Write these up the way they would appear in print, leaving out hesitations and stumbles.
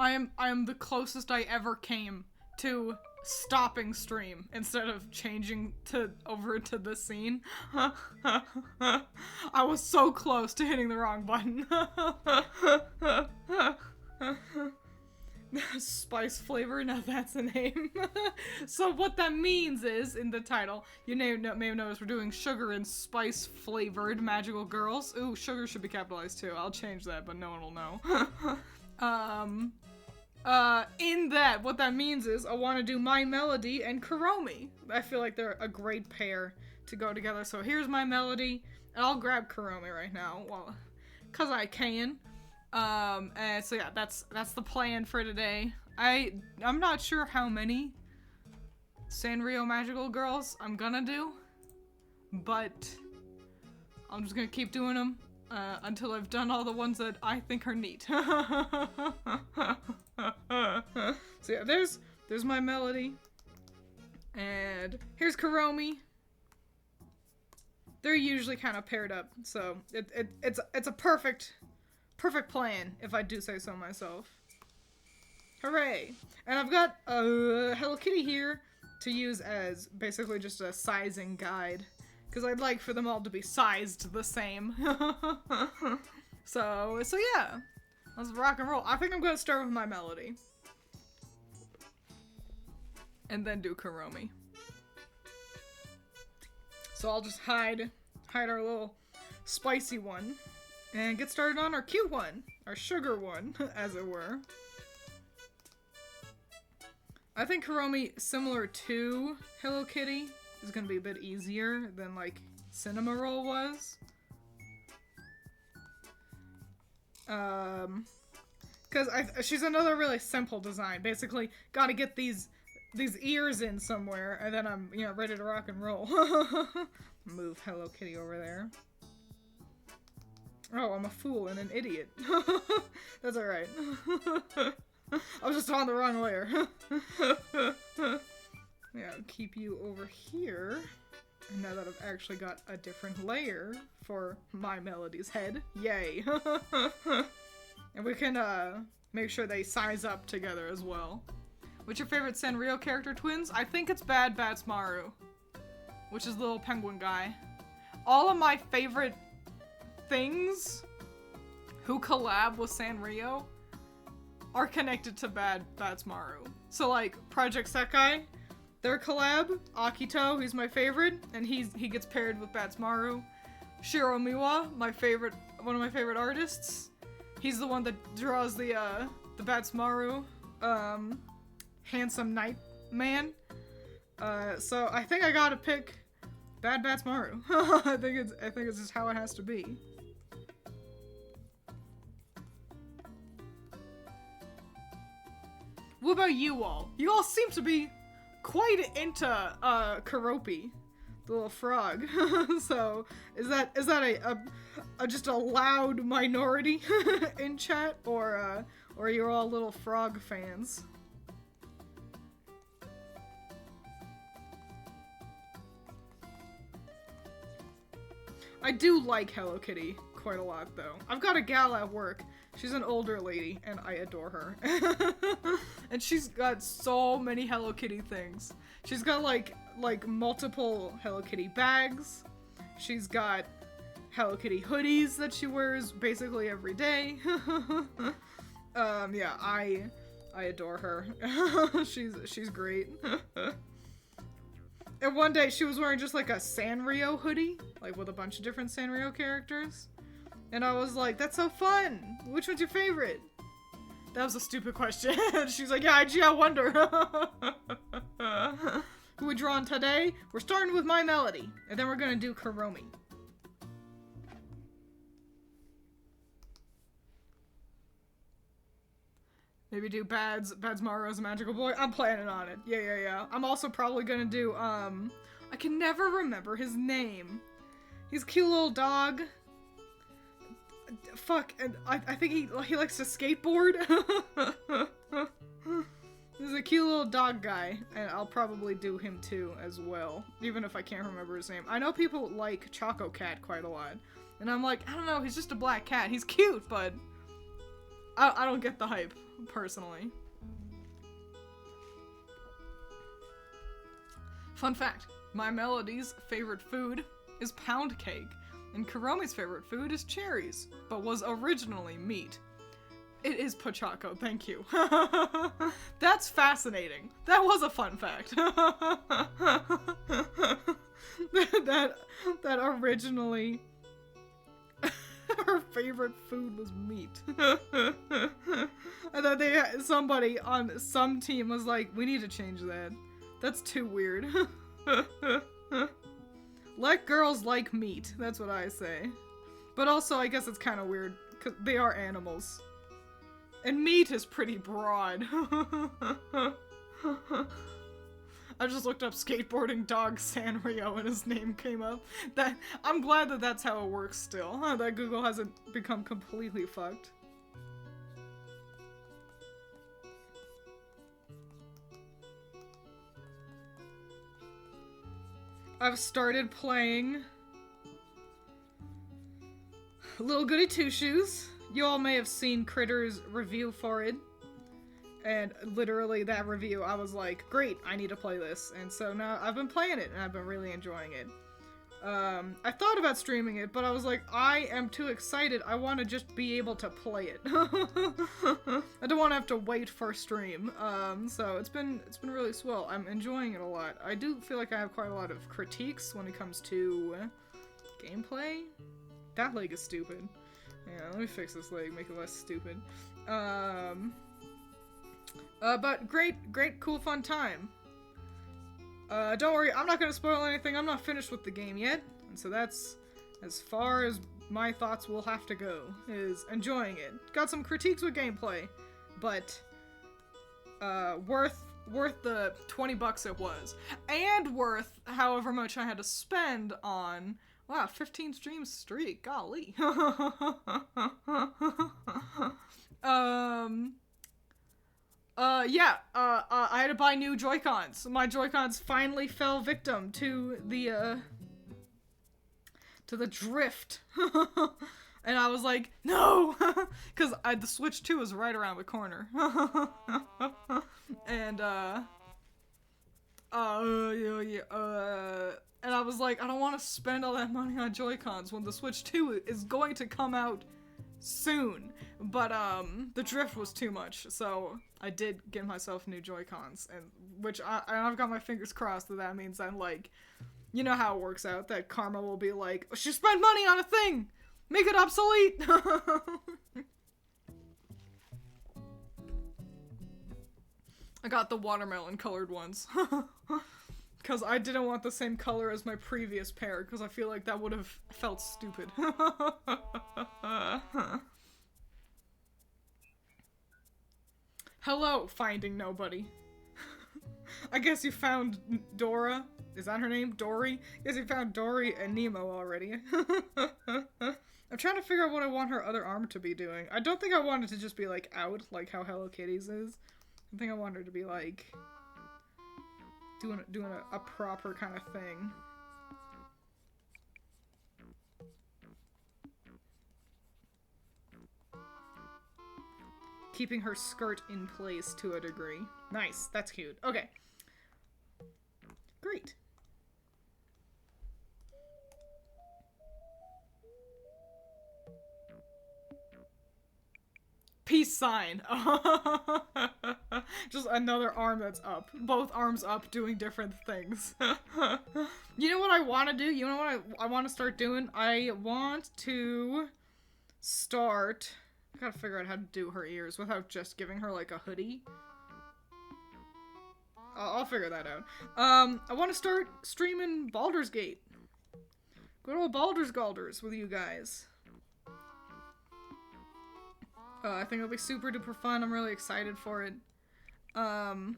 I am the closest I ever came to stopping stream instead of changing over to the scene. I was so close to hitting the wrong button. Spice flavor, now that's a name. So what that means is, in the title, you may have noticed we're doing sugar and spice flavored magical girls. Ooh, sugar should be capitalized too. I'll change that, but no one will know. In that, what that means is I want to do My Melody and Kuromi. I feel like they're a great pair to go together. So here's My Melody, and I'll grab Kuromi right now, well, cause I can. And so yeah, that's the plan for today. I'm not sure how many Sanrio magical girls I'm gonna do, but I'm just gonna keep doing them until I've done all the ones that I think are neat. So yeah, there's My Melody, and here's Kuromi. They're usually kind of paired up, so it's a perfect plan, if I do say so myself. Hooray! And I've got a Hello Kitty here to use as basically just a sizing guide, because I'd like for them all to be sized the same. So yeah, let's rock and roll. I think I'm gonna start with My Melody, and then do Kuromi. So I'll just hide our little spicy one, and get started on our cute one, our sugar one, as it were. I think Kuromi, similar to Hello Kitty, is gonna be a bit easier than, like, Cinema Roll was. Cause she's another really simple design. Basically, gotta get these ears in somewhere, and then I'm, ready to rock and roll. Move Hello Kitty over there. Oh, I'm a fool and an idiot. That's alright. I was just on the wrong layer. Yeah, I'll keep you over here. And now that I've actually got a different layer for My Melody's head. Yay. And we can make sure they size up together as well. What's your favorite Sanrio character, Twiins? I think it's Bad Bats Maru, which is the little penguin guy. All of my favorite things who collab with Sanrio are connected to Bad Bats Maru. So like Project Sekai, their collab, Akito, who's my favorite, and he gets paired with Bats Maru. Shiro Miwa, one of my favorite artists. He's the one that draws the Bats Maru handsome knight man. So I think I gotta pick Bad Bats Maru. I think it's just how it has to be. What about you all? You all seem to be quite into Karopi, the little frog. So is that a just a loud minority in chat, or you're all little frog fans? I do like Hello Kitty quite a lot, though. I've got a gal at work. She's an older lady, and I adore her. And she's got so many Hello Kitty things. She's got, like multiple Hello Kitty bags. She's got Hello Kitty hoodies that she wears basically every day. Yeah, I adore her. She's great. And one day she was wearing just like a Sanrio hoodie, like with a bunch of different Sanrio characters. And I was like, that's so fun! Which one's your favorite? That was a stupid question. She's like, yeah, I wonder. Who we drawing today? We're starting with My Melody, and then we're gonna do Kuromi. Maybe do Bads Maru as a magical boy. I'm planning on it. Yeah. I'm also probably gonna do, I can never remember his name. He's a cute little dog. Fuck, and I think he likes to skateboard. He's a cute little dog guy, and I'll probably do him too as well, even if I can't remember his name. I know people like Choco Cat quite a lot, and I'm like, I don't know, he's just a black cat. He's cute, but I don't get the hype, personally. Fun fact, my Melody's favorite food is pound cake, and Karomi's favorite food is cherries, but was originally meat. It is Pochaco, thank you. That's fascinating. That was a fun fact. that originally her favorite food was meat. And then somebody on some team was like, we need to change that. That's too weird. Let girls like meat, that's what I say. But also, I guess it's kind of weird, because they are animals. And meat is pretty broad. I just looked up skateboarding dog Sanrio and his name came up. I'm glad that that's how it works still. That Google hasn't become completely fucked. I've started playing Little Goody Two Shoes. You all may have seen Critter's review for it. And literally that review, I was like, great, I need to play this. And so now I've been playing it and I've been really enjoying it. I thought about streaming it, but I was like, I am too excited. I want to just be able to play it. I don't want to have to wait for stream. So it's been really swell. I'm enjoying it a lot. I do feel like I have quite a lot of critiques when it comes to gameplay. That leg is stupid. Yeah, let me fix this leg, make it less stupid. But great, cool, fun time. Don't worry, I'm not gonna spoil anything. I'm not finished with the game yet. And so that's as far as my thoughts will have to go, is enjoying it. Got some critiques with gameplay, but worth the 20 bucks it was. And worth however much I had to spend on, wow, 15 stream streak, golly. I had to buy new Joy-Cons. My Joy-Cons finally fell victim to the drift. And I was like, no! Because the Switch 2 is right around the corner. And, and I was like, I don't want to spend all that money on Joy-Cons when the Switch 2 is going to come out soon. But, the drift was too much, so I did get myself new Joy-Cons, and which I've got my fingers crossed that means I'm like, you know how it works out, that karma will be like, she spent money on a thing! Make it obsolete! I got the watermelon colored ones. Because I didn't want the same color as my previous pair, because I feel like that would have felt stupid. Hello, Finding Nobody. I guess you found Dora. Is that her name? Dory? I guess you found Dory and Nemo already. I'm trying to figure out what I want her other arm to be doing. I don't think I want it to just be, like, out, like how Hello Kitty's is. I think I want her to be, like, doing a proper kind of thing. Keeping her skirt in place to a degree. Nice, that's cute. Okay. Great. Peace sign. Just another arm that's up. Both arms up doing different things. You know what I want to do? You know what I want to start doing? I want to start... I gotta figure out how to do her ears without just giving her, like, a hoodie. I'll figure that out. I want to start streaming Baldur's Gate. Good old Baldur's Galders with you guys. I think it'll be super duper fun. I'm really excited for it. The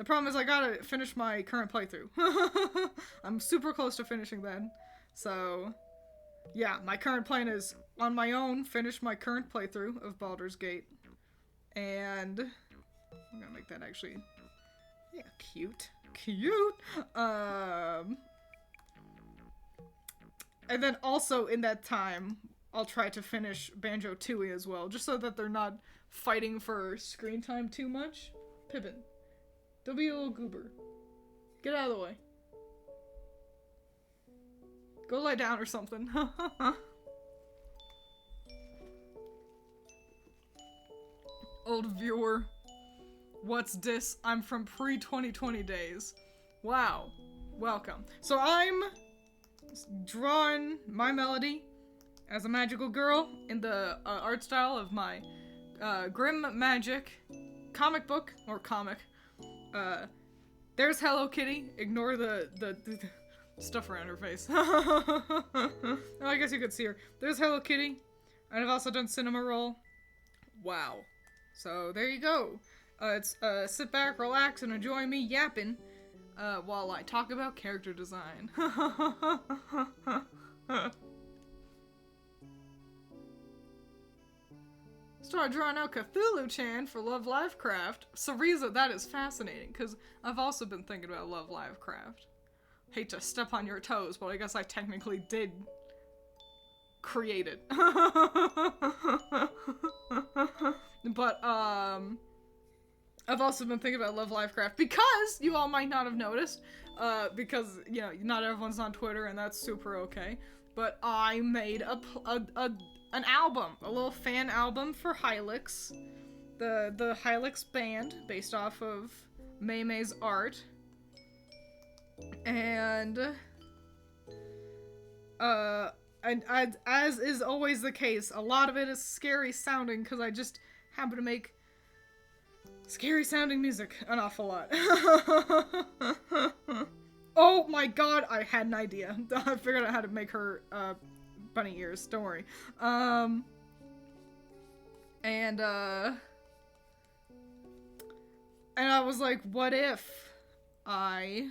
problem is I gotta finish my current playthrough. I'm super close to finishing that. So... yeah, my current plan is, on my own, finish my current playthrough of Baldur's Gate. And... I'm gonna make that actually... yeah, cute. Cute! And then also in that time, I'll try to finish Banjo-Tooie as well, just so that they're not fighting for screen time too much. Pippin, don't be a little goober. Get out of the way. Go lie down or something. Old viewer. What's this? I'm from pre-2020 days. Wow. Welcome. So I'm drawing my melody as a magical girl in the art style of my Grim Magic comic book, or comic. There's Hello Kitty. Ignore the stuff around her face. Oh, I guess you could see her. There's Hello Kitty. And I've also done Cinema Roll. Wow. So there you go. It's sit back, relax, and enjoy me yapping while I talk about character design. Start drawing out Cthulhu-chan for Love Livecraft. Sariza, that is fascinating, because I've also been thinking about Love Livecraft. Hate to step on your toes, but I guess I technically did create it. But, I've also been thinking about Love Livecraft because you all might not have noticed, because, you know, not everyone's on Twitter, and that's super okay, but I made an album, a little fan album for Hylix, the Hylix band, based off of May's art, and as is always the case, a lot of it is scary sounding, because I just happen to make scary sounding music an awful lot. Oh my god, I had an idea. I figured out how to make her, bunny ears, don't worry. And I was like, what if I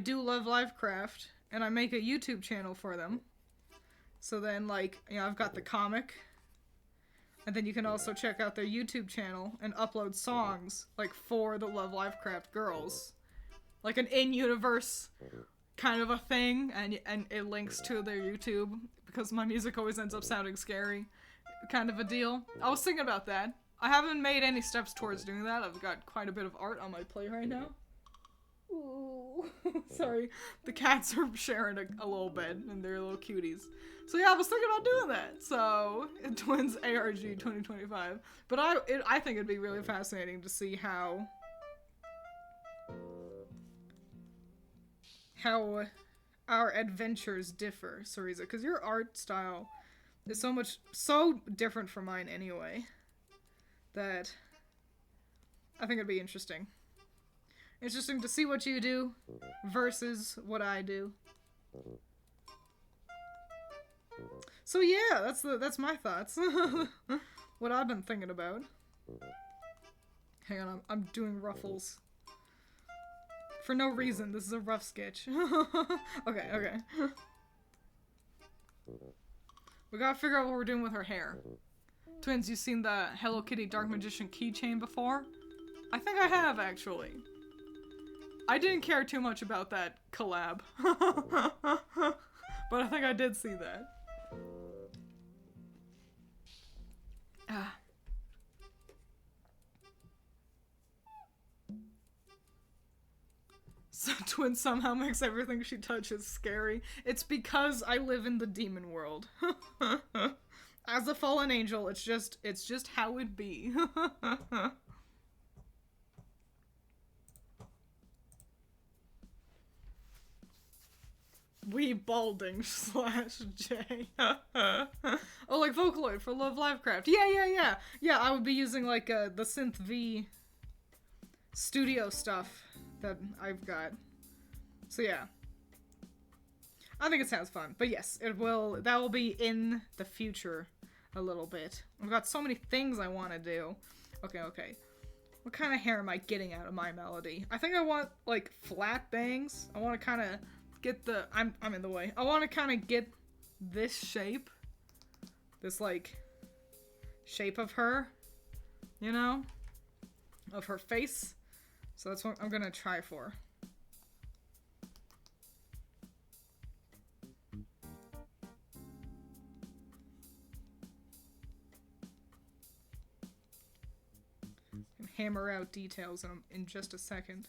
do Love Livecraft, and I make a YouTube channel for them. So then, like, you know, I've got the comic, and then you can also check out their YouTube channel and upload songs, like, for the Love Livecraft girls. Like an in-universe kind of a thing, and it links to their YouTube, because my music always ends up sounding scary, kind of a deal. I was thinking about that. I haven't made any steps towards doing that. I've got quite a bit of art on my plate right now. Ooh. Sorry, the cats are sharing a little bed, and they're little cuties. So yeah, I was thinking about doing that. So, Twiins ARG 2025. But I think it'd be really fascinating to see how our adventures differ, Sariza, because your art style is so different from mine anyway, that I think it'd be interesting. Interesting to see what you do versus what I do. So yeah, that's my thoughts. What I've been thinking about. Hang on, I'm doing ruffles. For no reason, this is a rough sketch. Okay. We gotta figure out what we're doing with her hair. Twiins, you seen the Hello Kitty Dark Magician keychain before? I think I have, actually. I didn't care too much about that collab. But I think I did see that. Ah. So Twiins somehow makes everything she touches scary. It's because I live in the demon world. As a fallen angel, it's just how it be. We balding /J. Oh, like Vocaloid for Love Livecraft. Yeah. Yeah, I would be using like the Synth V studio stuff that I've got. So yeah. I think it sounds fun. But yes, that will be in the future a little bit. I've got so many things I want to do. Okay. What kind of hair am I getting out of my melody? I think I want like flat bangs. I want to kind of get I'm in the way. I want to kind of get this shape. This like shape of her, you know? Of her face. So that's what I'm gonna try for. hammer out details in just a second.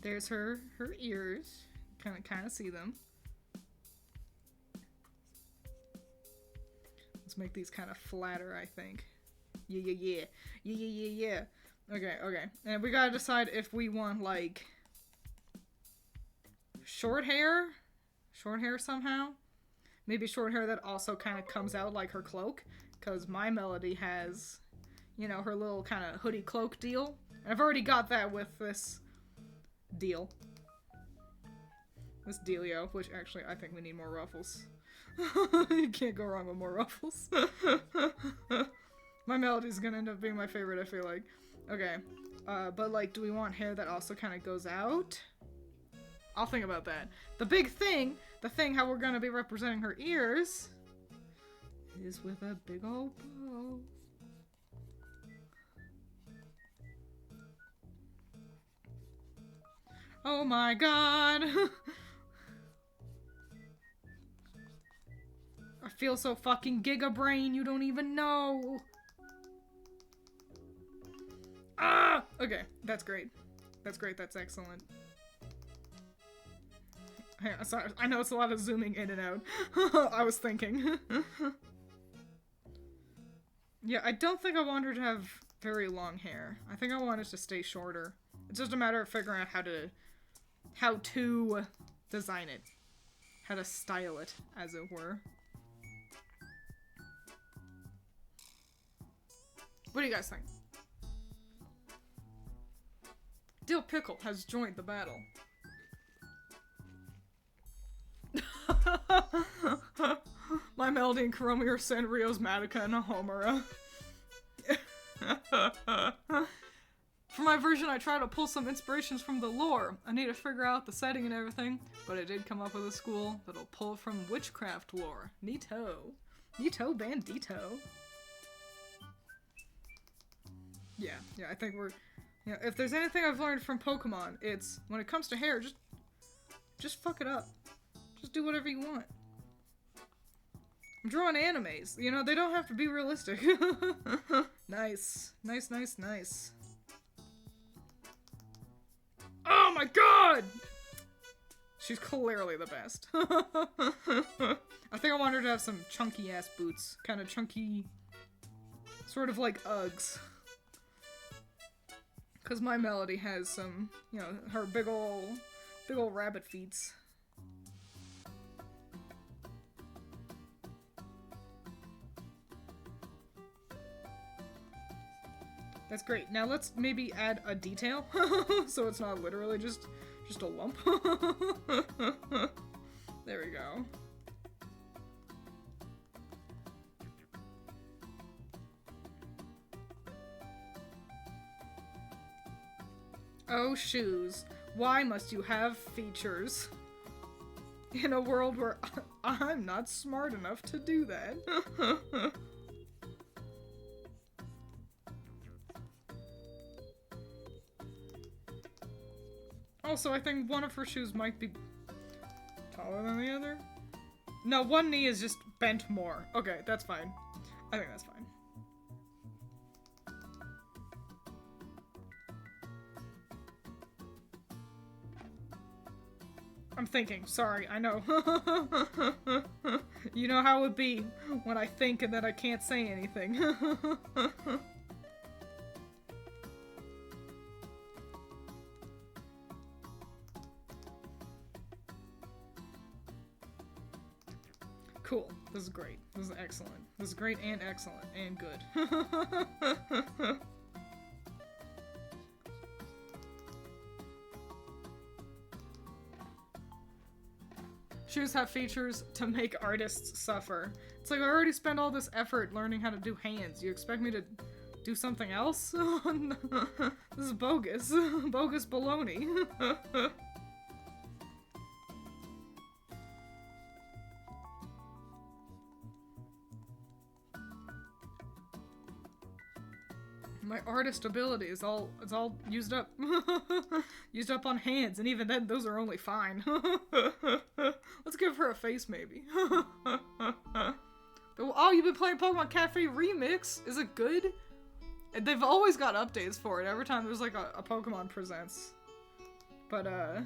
There's her ears. Kind of see them. Let's make these kind of flatter, I think. Yeah. Okay. And we gotta decide if we want, like, short hair somehow. Maybe short hair that also kind of comes out like her cloak. Because my Melody has, you know, her little kind of hoodie cloak deal. And I've already got that with this deal. This dealio, which actually I think we need more ruffles. You can't go wrong with more ruffles. My Melody's gonna end up being my favorite, I feel like. Okay. But like, do we want hair that also kind of goes out? I'll think about that. The big thing, how we're gonna be representing her ears, is with a big old bow. Oh my god! I feel so fucking Giga Brain, you don't even know! Ah! Okay, that's great. That's great, that's excellent. Hey, sorry, I know it's a lot of zooming in and out. I was thinking. Yeah, I don't think I want her to have very long hair. I think I want it to stay shorter. It's just a matter of figuring out how to design it. How to style it, as it were. What do you guys think? Dill Pickle has joined the battle. My Melody and Karomi are Sanrio's Madoka and Homura. For my version, I try to pull some inspirations from the lore. I need to figure out the setting and everything, but I did come up with a school that'll pull from witchcraft lore. Neato. Neato bandito. Yeah, I think we're... You know, if there's anything I've learned from Pokemon, it's when it comes to hair, just fuck it up. Just do whatever you want. I'm drawing animes. You know, they don't have to be realistic. Nice. Nice. Oh my god! She's clearly the best. I think I want her to have some chunky ass boots. Kind of chunky. Sort of like Uggs. Because my Melody has some, you know, her big ol' rabbit feets. That's great. Now let's maybe add a detail, so it's not literally just a lump. There we go. Oh, shoes. Why must you have features? In a world where I'm not smart enough to do that. Also, I think one of her shoes might be taller than the other. No, one knee is just bent more. Okay, that's fine. I think that's fine. I'm thinking. Sorry, I know. You know how it be when I think and then I can't say anything. Cool. This is great. This is excellent. This is great and excellent and good. Shoes have features to make artists suffer. It's like I already spent all this effort learning how to do hands. You expect me to do something else? This is bogus. Bogus baloney. My artist ability is all used up. Used up on hands, and even then those are only fine. Let's give her a face maybe. Oh, you've been playing Pokemon Cafe Remix? Is it good? They've always got updates for it every time there's like a Pokemon Presents. But I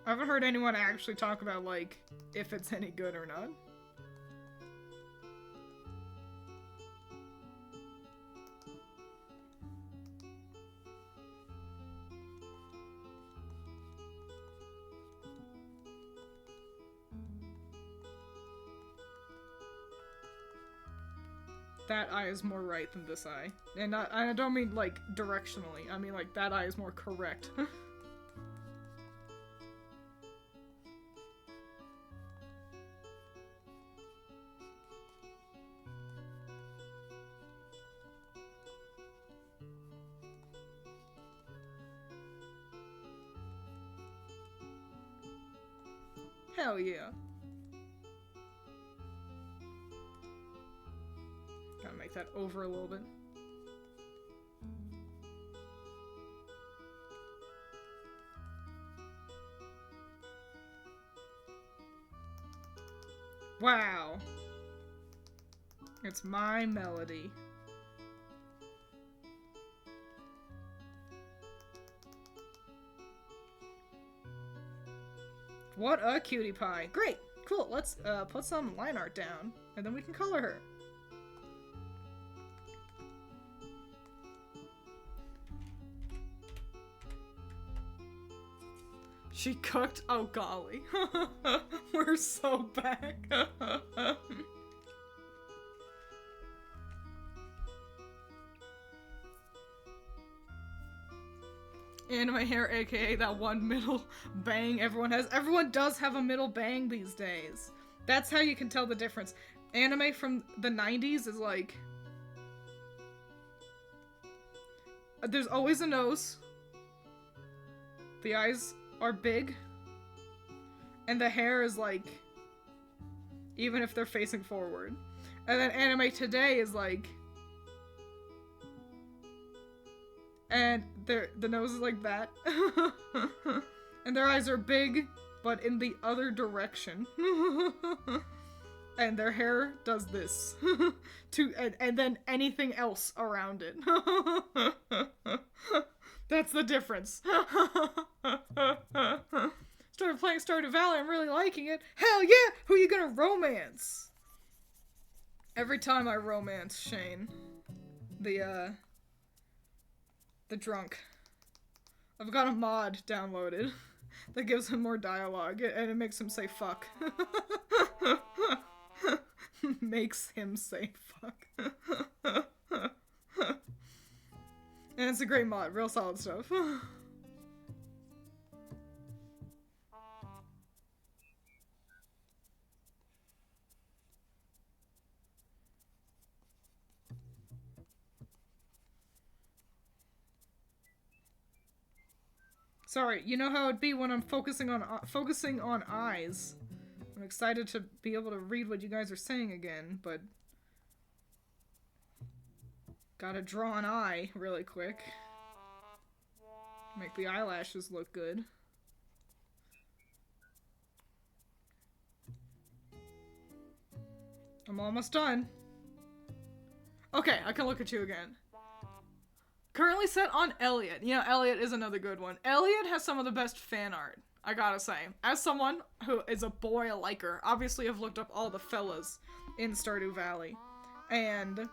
haven't heard anyone actually talk about like if it's any good or not. That eye is more right than this eye. And I don't mean, like, directionally. I mean, like, that eye is more correct. Hell yeah. Gotta make that over a little bit. Wow. It's my melody. What a cutie pie. Great. Cool. Let's put some line art down and then we can color her. She cooked? Oh golly. We're so back. Anime hair, aka that one middle bang everyone has. Everyone does have a middle bang these days. That's how you can tell the difference. Anime from the 90s is like... There's always a nose. The eyes are big, and the hair is like, even if they're facing forward. And then anime today is like, and the nose is like that, and their eyes are big, but in the other direction, and their hair does this, and then anything else around it. That's the difference. Started playing Stardew Valley, I'm really liking it. Hell yeah! Who are you gonna romance? Every time I romance Shane, the drunk, I've got a mod downloaded that gives him more dialogue, and it makes him say fuck. Makes him say fuck. And it's a great mod, real solid stuff. Sorry, you know how it'd be when I'm focusing on eyes. I'm excited to be able to read what you guys are saying again, but gotta draw an eye really quick. Make the eyelashes look good. I'm almost done. Okay, I can look at you again. Currently set on Elliot. You know, Elliot is another good one. Elliot has some of the best fan art, I gotta say. As someone who is a boy liker, obviously I've looked up all the fellas in Stardew Valley. And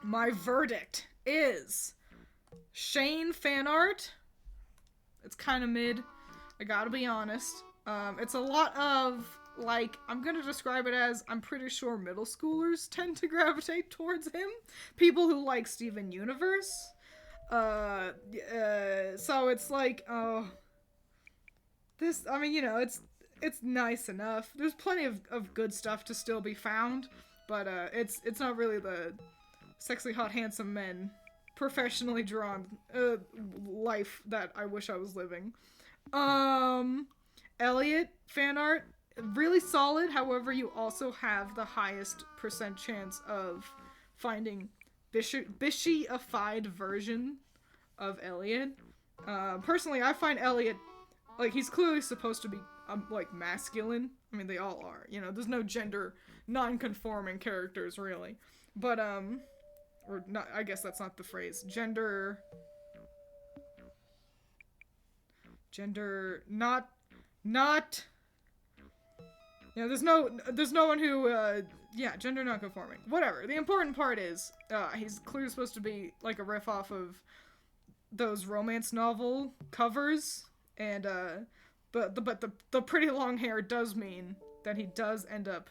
my verdict is Shane fan art. It's kind of mid, I gotta be honest. It's a lot of, like, I'm gonna describe it as, I'm pretty sure middle schoolers tend to gravitate towards him. People who like Steven Universe. So it's like, oh, this, I mean, you know, it's nice enough. There's plenty of good stuff to still be found, but, it's not really the sexy, hot, handsome men, professionally drawn, life that I wish I was living. Elliot fan art, really solid, however you also have the highest % chance of finding Bishy-ified version of Elliot. Personally, I find Elliot, like, he's clearly supposed to be, like, masculine. I mean, they all are, you know, there's no gender non-conforming characters, really. But, or not, I guess that's not the phrase. Gender, not, yeah, there's no one who, yeah, gender non-conforming. Whatever. The important part is, he's clearly supposed to be, like, a riff off of those romance novel covers, and, but the pretty long hair does mean that he does end up,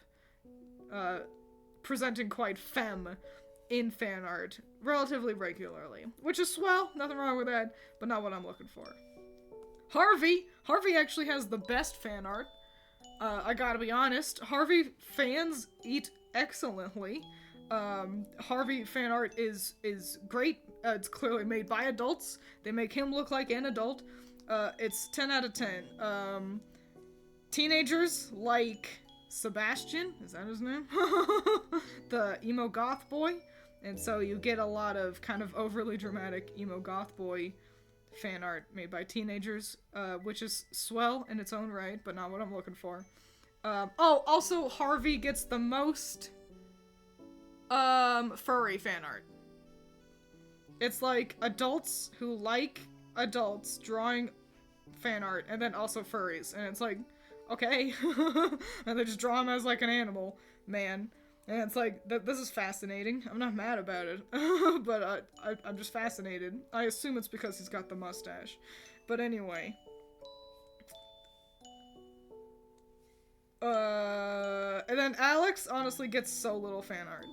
presenting quite femme in fan art relatively regularly, which is swell, nothing wrong with that, but not what I'm looking for. Harvey actually has the best fan art. I gotta be honest, Harvey fans eat excellently. Harvey fan art is great. It's clearly made by adults. They make him look like an adult. It's 10 out of 10. Teenagers like Sebastian, is that his name? The emo goth boy. And so you get a lot of kind of overly dramatic emo goth boy fan art made by teenagers, which is swell in its own right, but not what I'm looking for. Oh, also Harvey gets the most furry fan art. It's like adults who like adults drawing fan art, and then also furries, and it's like, okay. And they just draw him as like an animal man, and it's like, this is fascinating. I'm not mad about it. But I'm just fascinated. I assume it's because he's got the mustache, but anyway. And then Alex honestly gets so little fan art.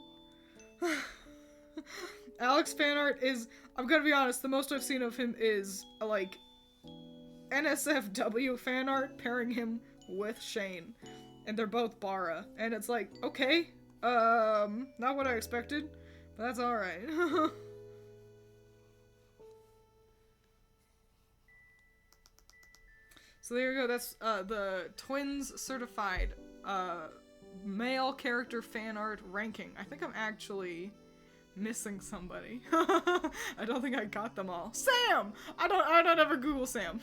Alex fan art is, I'm gonna be honest, the most I've seen of him is like NSFW fan art pairing him with Shane, and they're both Bara, and it's like, okay, not what I expected, but that's alright. So there you go, that's the Twiins certified male character fan art ranking. I think I'm actually missing somebody. I don't think I got them all. Sam! I don't ever Google Sam.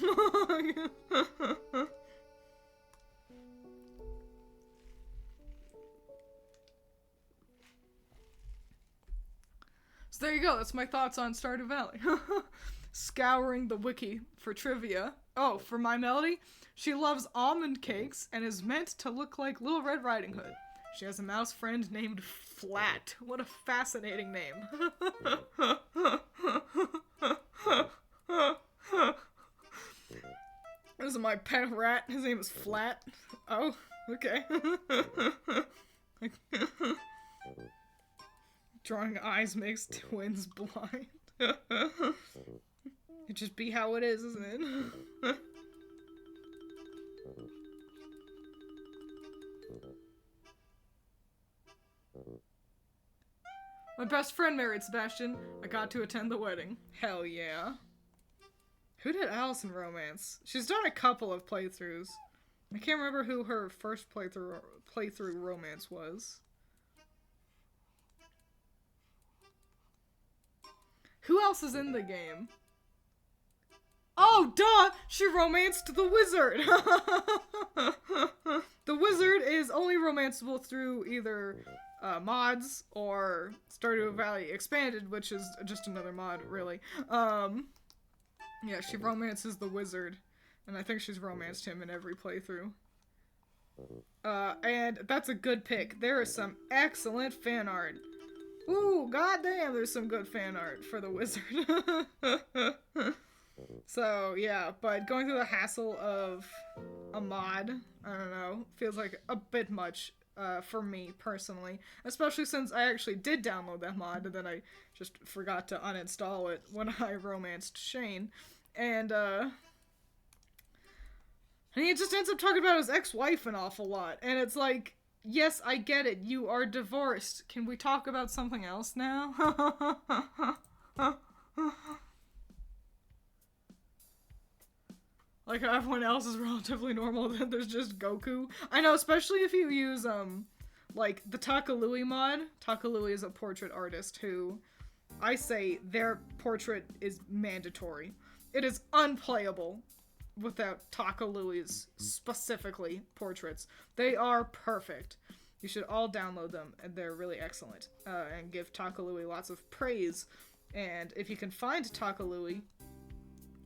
So there you go, that's my thoughts on Stardew Valley. Scouring the wiki for trivia. Oh, for my Melody, she loves almond cakes and is meant to look like Little Red Riding Hood. She has a mouse friend named Flat. What a fascinating name. This is my pet rat. His name is Flat. Oh, okay. Drawing eyes makes twins blind. It just be how it is, isn't it? My best friend married Sebastian. I got to attend the wedding. Hell yeah. Who did Allison romance? She's done a couple of playthroughs. I can't remember who her first playthrough romance was. Who else is in the game? Oh, duh! She romanced the wizard! The wizard is only romanceable through either mods or Stardew Valley Expanded, which is just another mod, really. Yeah, she romances the wizard, and I think she's romanced him in every playthrough. And that's a good pick. There is some excellent fan art. Ooh, goddamn, there's some good fan art for the wizard. So, yeah, but going through the hassle of a mod, I don't know, feels like a bit much for me, personally. Especially since I actually did download that mod, and then I just forgot to uninstall it when I romanced Shane. And he just ends up talking about his ex-wife an awful lot. And it's like, yes, I get it, you are divorced. Can we talk about something else now? Like how everyone else is relatively normal, then there's just Goku. I know, especially if you use, like, the Takalui mod. Takalui is a portrait artist who I say their portrait is mandatory. It is unplayable without Takalui's specifically portraits. They are perfect. You should all download them, and they're really excellent. And give Takalui lots of praise. And if you can find Takalui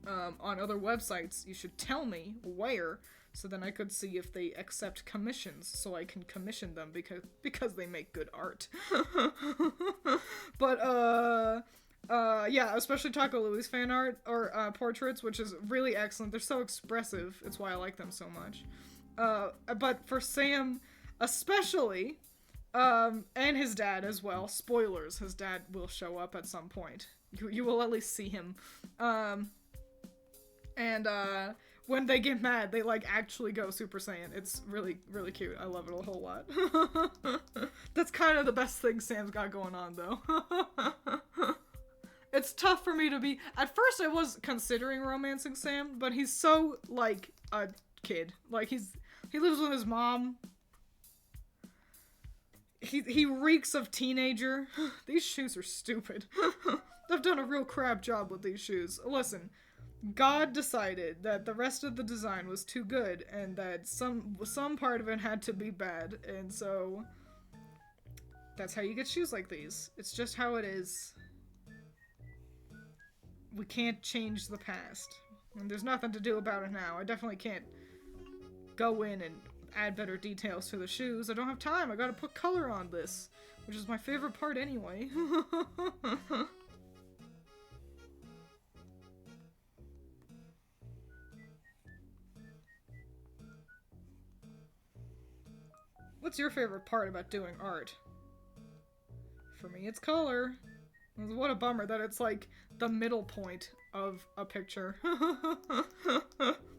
on other websites, you should tell me where, so then I could see if they accept commissions, so I can commission them because they make good art. But yeah, especially Takalui's fan art or portraits, which is really excellent. They're so expressive. It's why I like them so much. But for Sam especially, and his dad as well. Spoilers, his dad will show up at some point. You will at least see him. And when they get mad, they like actually go Super Saiyan. It's really, really cute. I love it a whole lot. That's kind of the best thing Sam's got going on, though. It's tough for me to be... At first I was considering romancing Sam, but he's so, like, a kid. Like, he lives with his mom. He reeks of teenager. These shoes are stupid. They've done a real crap job with these shoes. Listen, God decided that the rest of the design was too good, and that some part of it had to be bad, and so... That's how you get shoes like these. It's just how it is. We can't change the past. And there's nothing to do about it now. I definitely can't go in and add better details to the shoes. I don't have time. I gotta put color on this, which is my favorite part anyway. What's your favorite part about doing art? For me, it's color. What a bummer that it's like the middle point of a picture.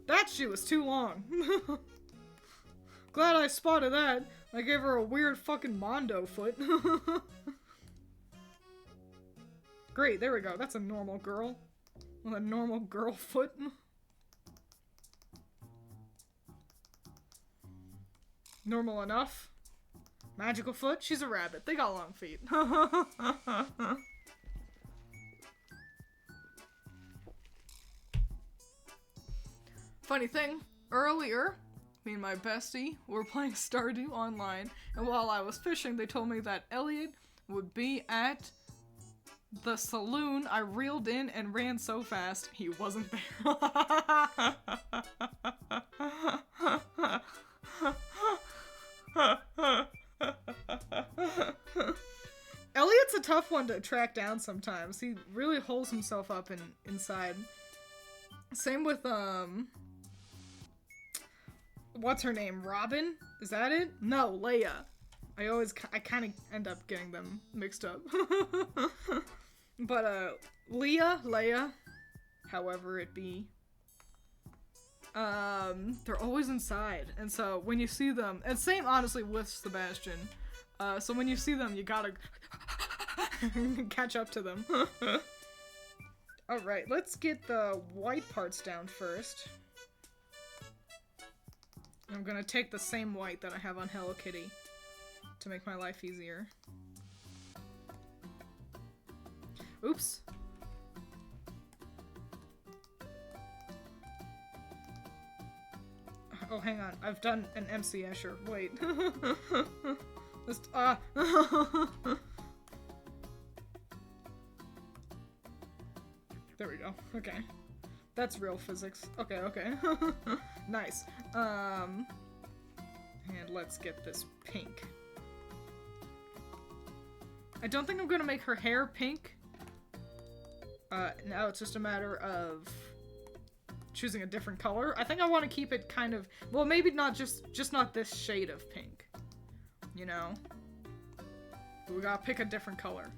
That shoe is too long. Glad I spotted that. I gave her a weird fucking Mondo foot. Great, there we go. That's a normal girl. With a normal girl foot. Normal enough. Magical foot? She's a rabbit. They got long feet. Funny thing, earlier, me and my bestie were playing Stardew online, and while I was fishing, they told me that Elliot would be at the saloon. I reeled in and ran so fast, he wasn't there. Elliot's a tough one to track down sometimes. He really holds himself up inside. Same with, what's her name? Robin? Is that it? No, Leia. I kind of end up getting them mixed up. But, Leia, however it be, they're always inside. And so when you see them, and same honestly with Sebastian, so when you see them, you gotta catch up to them. Alright, let's get the white parts down first. I'm gonna take the same white that I have on Hello Kitty to make my life easier. Oops. Oh, hang on. I've done an MC Escher. Wait. Just, There we go. Okay. That's real physics. Okay, okay. Nice. And let's get this pink. I don't think I'm gonna make her hair pink. Now it's just a matter of choosing a different color. I think I want to keep it kind of, well, maybe not just not this shade of pink. You know? But we gotta pick a different color.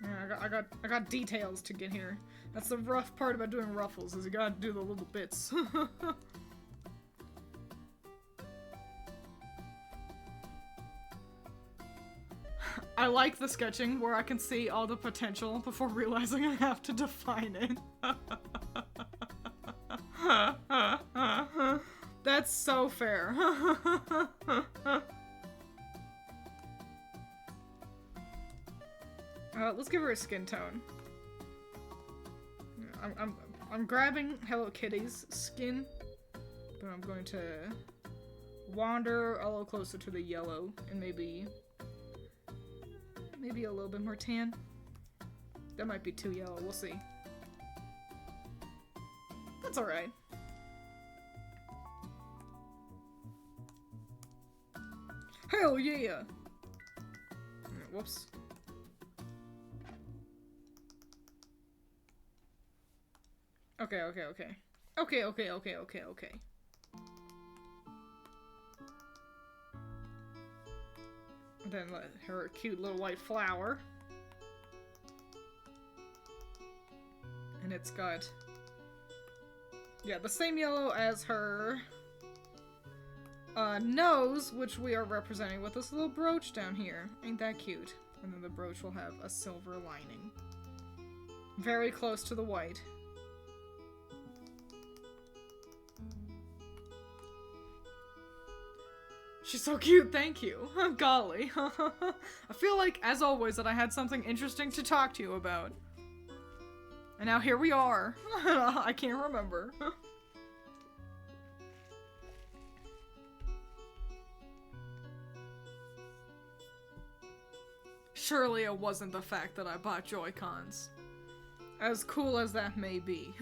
Yeah, I got details to get here. That's the rough part about doing ruffles, is you gotta do the little bits. I like the sketching where I can see all the potential before realizing I have to define it. That's so fair. Let's give her a skin tone. I'm grabbing Hello Kitty's skin, but I'm going to wander a little closer to the yellow and maybe a little bit more tan. That might be too yellow. We'll see. That's all right. Hell yeah! Whoops. Okay. Okay. And then let her cute little white flower. And it's got, yeah, the same yellow as her nose, which we are representing with this little brooch down here. Ain't that cute? And then the brooch will have a silver lining. Very close to the white. She's so cute, thank you. Golly. I feel like, as always, that I had something interesting to talk to you about. And now here we are. I can't remember. Surely it wasn't the fact that I bought Joy-Cons. As cool as that may be.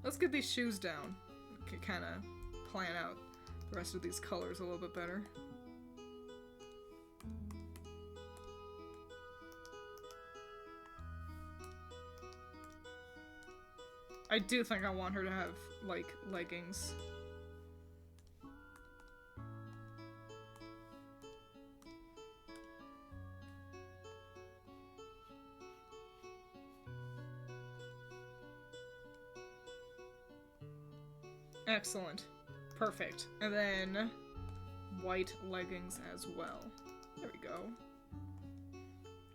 Let's get these shoes down. We can kind of plan out the rest of these colors a little bit better. I do think I want her to have, like, leggings. Excellent. Perfect. And then white leggings as well. There we go.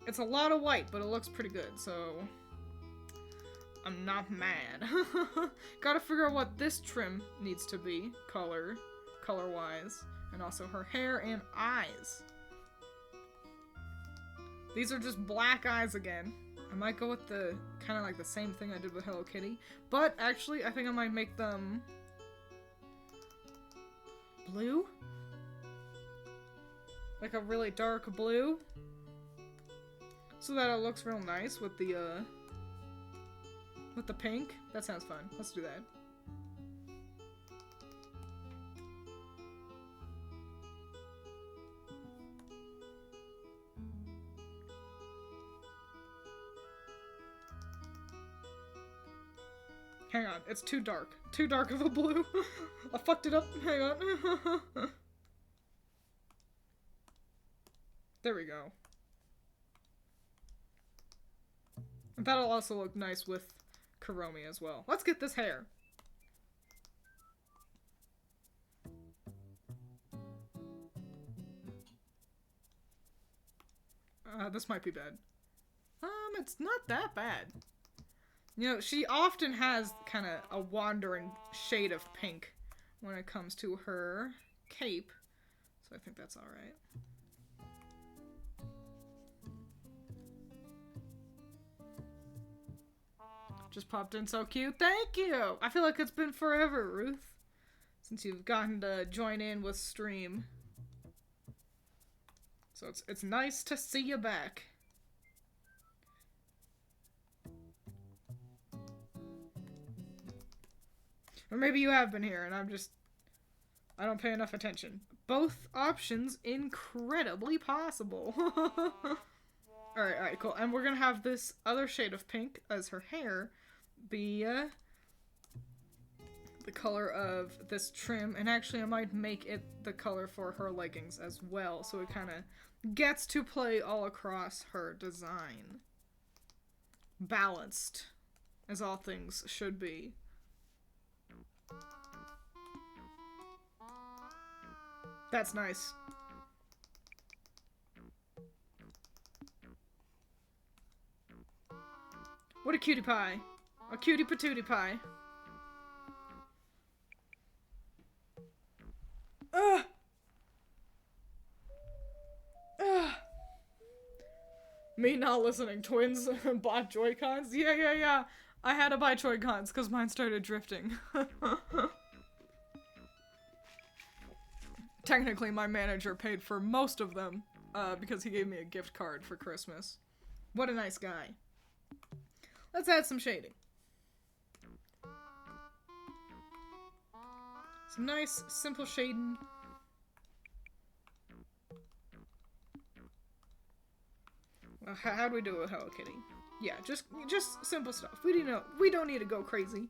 It's a lot of white, but it looks pretty good, so I'm not mad. Gotta figure out what this trim needs to be, color-wise, and also her hair and eyes. These are just black eyes again. I might go with the kind of like the same thing I did with Hello Kitty, but actually I think I might make them blue? Like a really dark blue? So that it looks real nice with the pink. That sounds fun. Let's do that. Hang on, it's too dark. Too dark of a blue. I fucked it up. Hang on. There we go. And that'll also look nice with Kuromi as well. Let's get this hair. This might be bad. It's not that bad. You know, she often has kind of a wandering shade of pink when it comes to her cape. So I think that's alright. Just popped in so cute. Thank you! I feel like it's been forever, Ruth, since you've gotten to join in with stream. So it's nice to see you back. Or maybe you have been here and I don't pay enough attention. Both options incredibly possible. Alright, cool. And we're gonna have this other shade of pink as her hair be the color of this trim. And actually I might make it the color for her leggings as well, so it kind of gets to play all across her design. Balanced, as all things should be. That's nice. What a cutie pie. A cutie patootie pie. Ugh. Ugh. Me not listening. Twiins bought Joy-Cons? Yeah. I had to buy Joy-Cons because mine started drifting. Technically, my manager paid for most of them because he gave me a gift card for Christmas. What a nice guy. Let's add some shading. Some nice, simple shading. Well, how do we do it with Hello Kitty? Yeah, just simple stuff. We don't need to go crazy.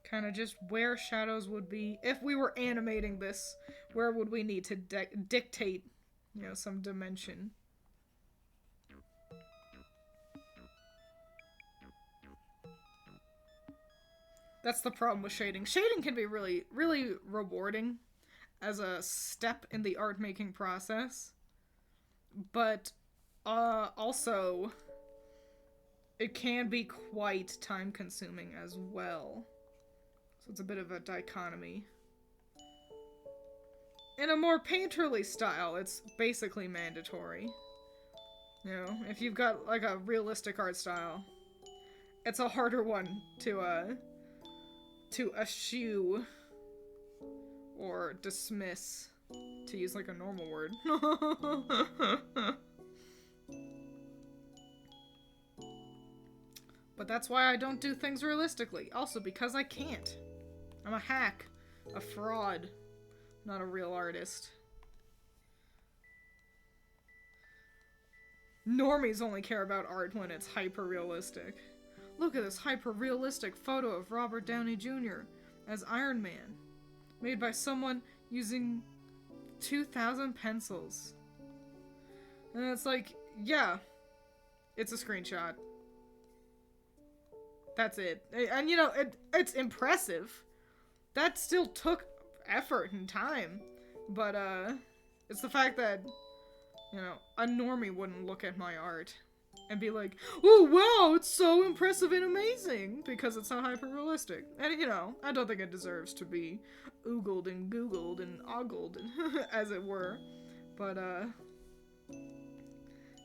Kind of just where shadows would be. If we were animating this, where would we need to dictate, you know, some dimension? That's the problem with shading. Shading can be really, really rewarding as a step in the art making process. But, also, it can be quite time consuming as well. So it's a bit of a dichotomy. In a more painterly style, it's basically mandatory. You know, if you've got like a realistic art style, it's a harder one to eschew or dismiss, to use like a normal word. But that's why I don't do things realistically. Also because I can't. I'm a hack. A fraud. Not a real artist. Normies only care about art when it's hyper-realistic. Look at this hyper-realistic photo of Robert Downey Jr. as Iron Man. Made by someone using 2,000 pencils. And it's like, yeah. It's a screenshot. That's it. And you know, it's impressive. That still took effort and time. But, it's the fact that, you know, a normie wouldn't look at my art and be like, oh wow, it's so impressive and amazing, because it's not hyper-realistic. And, you know, I don't think it deserves to be oogled and googled and ogled, as it were. But,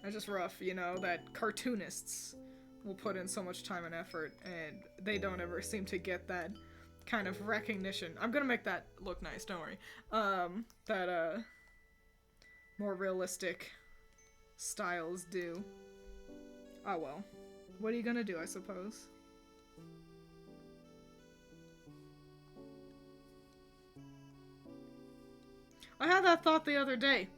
that's just rough, you know, that cartoonists will put in so much time and effort, and they don't ever seem to get that kind of recognition. I'm gonna make that look nice, don't worry. That, more realistic styles do. Oh well. What are you gonna do, I suppose? I had that thought the other day,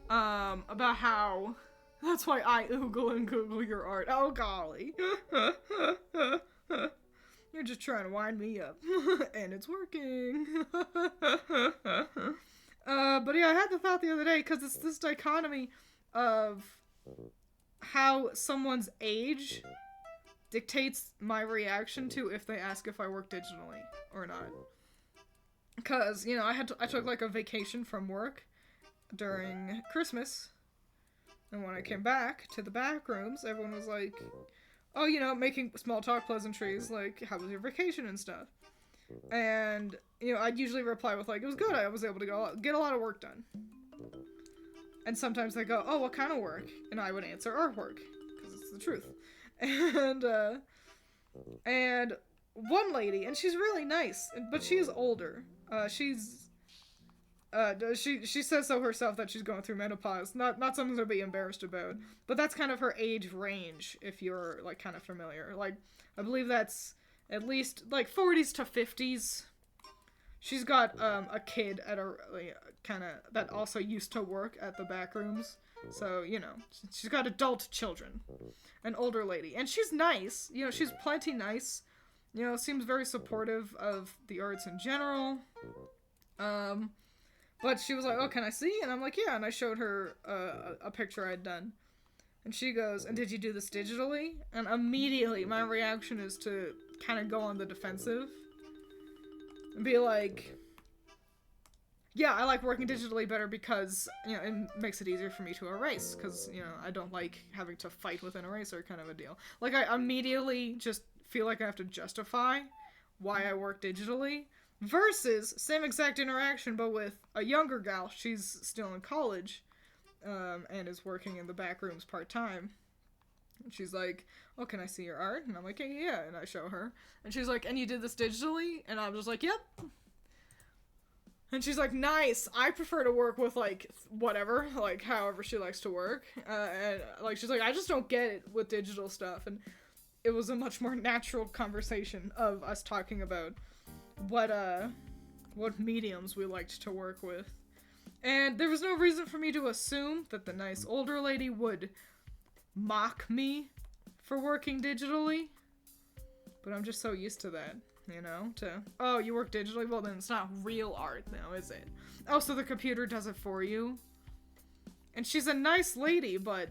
about how that's why I oogle and google your art. Oh golly. You're just trying to wind me up. And it's working. But yeah, I had the thought the other day, because it's this dichotomy of how someone's age dictates my reaction to if they ask if I work digitally or not. Because, you know, I took like a vacation from work during Christmas, and when I came back to the back rooms, everyone was like, oh, you know, making small talk pleasantries, like, how was your vacation and stuff? And, you know, I'd usually reply with, like, it was good, I was able to get a lot of work done. And sometimes they go, oh, what kind of work? And I would answer artwork, because it's the truth. And one lady, and she's really nice, but she is older. She says so herself that she's going through menopause. Not something to be embarrassed about, but that's kind of her age range, if you're, like, kind of familiar. Like, I believe that's at least, like, 40s to 50s. She's got, a kid at a, kind of, that also used to work at the back rooms. So, you know, she's got adult children. An older lady. And she's nice. You know, she's plenty nice. You know, seems very supportive of the arts in general. But she was like, oh, can I see? And I'm like, yeah. And I showed her a picture I'd done. And she goes, and did you do this digitally? And immediately my reaction is to kind of go on the defensive. And be like, yeah, I like working digitally better because, you know, it makes it easier for me to erase, because, you know, I don't like having to fight with an eraser kind of a deal. Like, I immediately just feel like I have to justify why I work digitally, versus same exact interaction, but with a younger gal. She's still in college, and is working in the back rooms part-time. And she's like, oh, can I see your art? And I'm like, yeah, and I show her. And she's like, and you did this digitally? And I'm just like, yep. And she's like, nice, I prefer to work with, like, whatever, like, however she likes to work. And, like, she's like, I just don't get it with digital stuff. And it was a much more natural conversation of us talking about what mediums we liked to work with. And there was no reason for me to assume that the nice older lady would mock me for working digitally. But I'm just so used to that. You know, oh, you work digitally? Well, then it's not real art now, is it? Oh, so the computer does it for you? And she's a nice lady, but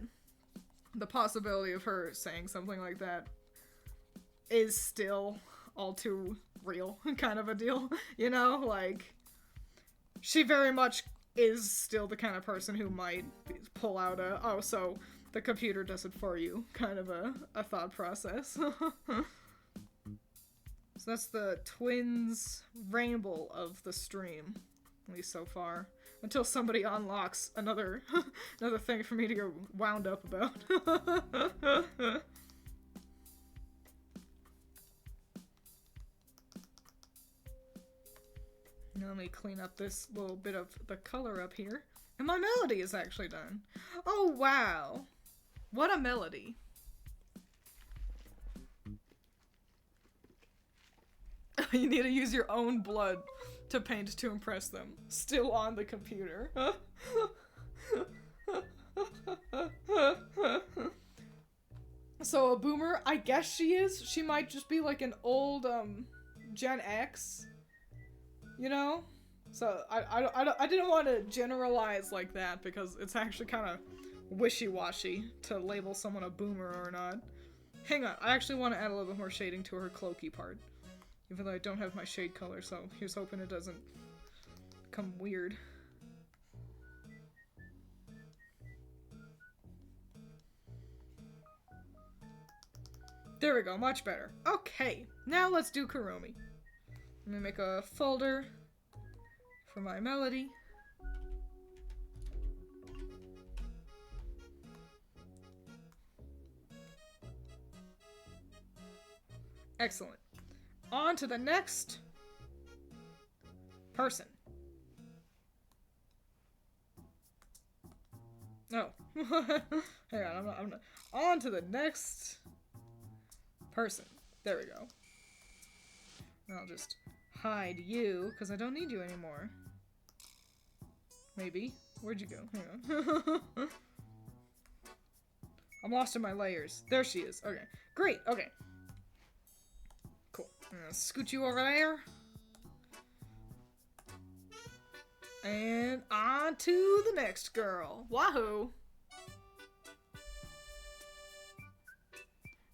the possibility of her saying something like that is still all too real, kind of a deal. You know, like, she very much is still the kind of person who might pull out a, oh, so the computer does it for you, kind of a thought process. So that's the Twiins ramble of the stream, at least so far. Until somebody unlocks another thing for me to get wound up about. Now let me clean up this little bit of the color up here. And my melody is actually done. Oh, wow. What a melody. You need to use your own blood to paint to impress them. Still on the computer. So a boomer, I guess she is. She might just be like an old Gen X. You know? So I didn't want to generalize like that because it's actually kind of wishy-washy to label someone a boomer or not. Hang on, I actually want to add a little bit more shading to her cloaky part. Even though I don't have my shade color, so here's hoping it doesn't become weird. There we go, much better. Okay, now let's do Kurumi. Let me make a folder for my melody. Excellent. On to the next person. Oh. Hang on, I'm not. On to the next person. There we go. I'll just hide you, because I don't need you anymore. Maybe. Where'd you go? Hang on. I'm lost in my layers. There she is. Okay. Great. Okay. Cool. I'm gonna scoot you over there. And on to the next girl. Wahoo!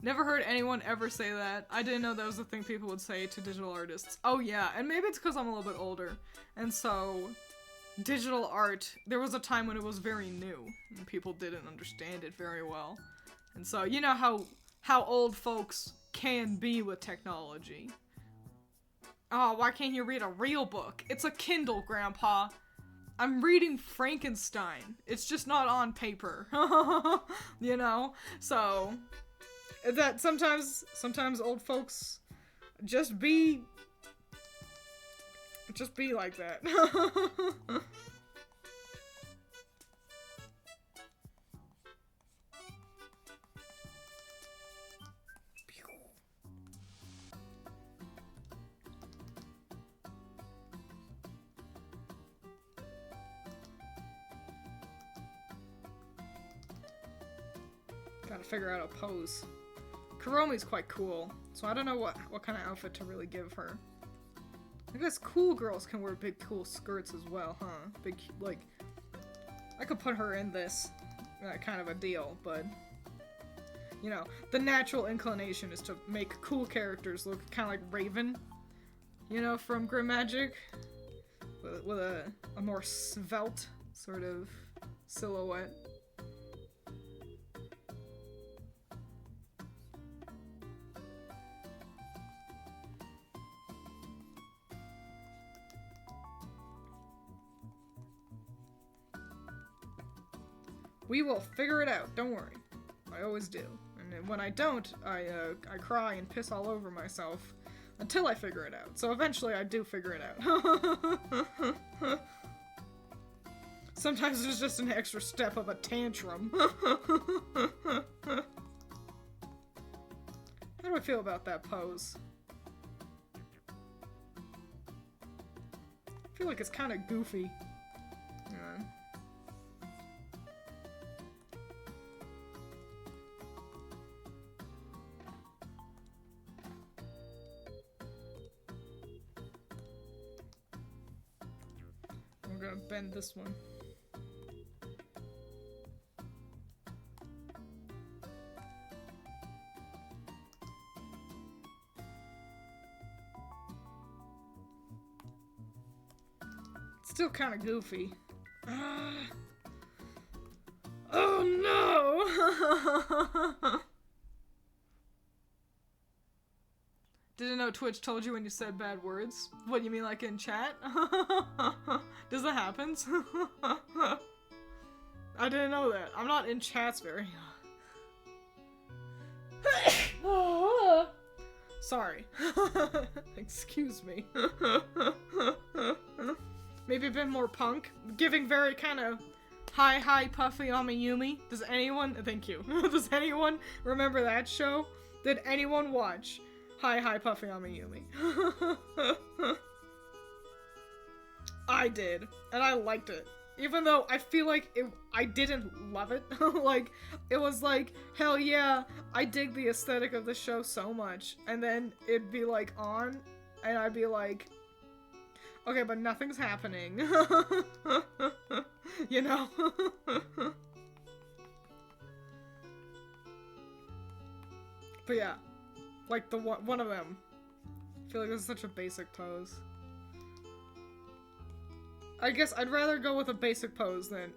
Never heard anyone ever say that. I didn't know that was the thing people would say to digital artists. Oh yeah, and maybe it's because I'm a little bit older. And so, digital art, there was a time when it was very new. And people didn't understand it very well. And so, you know how old folks can be with technology. Oh, why can't you read a real book? It's a Kindle, Grandpa. I'm reading Frankenstein. It's just not on paper. You know? So, that sometimes old folks just be like that. Gotta figure out a pose. Kuromi's quite cool, so I don't know what kind of outfit to really give her. I guess cool girls can wear big cool skirts as well, huh? Big, like, I could put her in this kind of a deal, but, you know, the natural inclination is to make cool characters look kind of like Raven, you know, from Grim Magic, with a more svelte sort of silhouette. We will figure it out, don't worry. I always do. And when I don't, I cry and piss all over myself until I figure it out. So eventually I do figure it out. Sometimes there's just an extra step of a tantrum. How do I feel about that pose? I feel like it's kind of goofy. Yeah. We're gonna bend this one. Still kind of goofy. Oh no! Didn't know Twitch told you when you said bad words. What, you mean like in chat? Does that happen? I didn't know that. I'm not in chats very. Sorry. Excuse me. Maybe a bit more punk. Giving very kind of hi puffy Amiyumi. Does anyone, thank you. Does anyone remember that show? Did anyone watch Hi puffy Amiyumi? I did, and I liked it. Even though I feel like I didn't love it. Like, it was like, hell yeah, I dig the aesthetic of the show so much. And then it'd be like on, and I'd be like, okay, but nothing's happening. You know? But yeah, like the one of them. I feel like this is such a basic pose. I guess I'd rather go with a basic pose than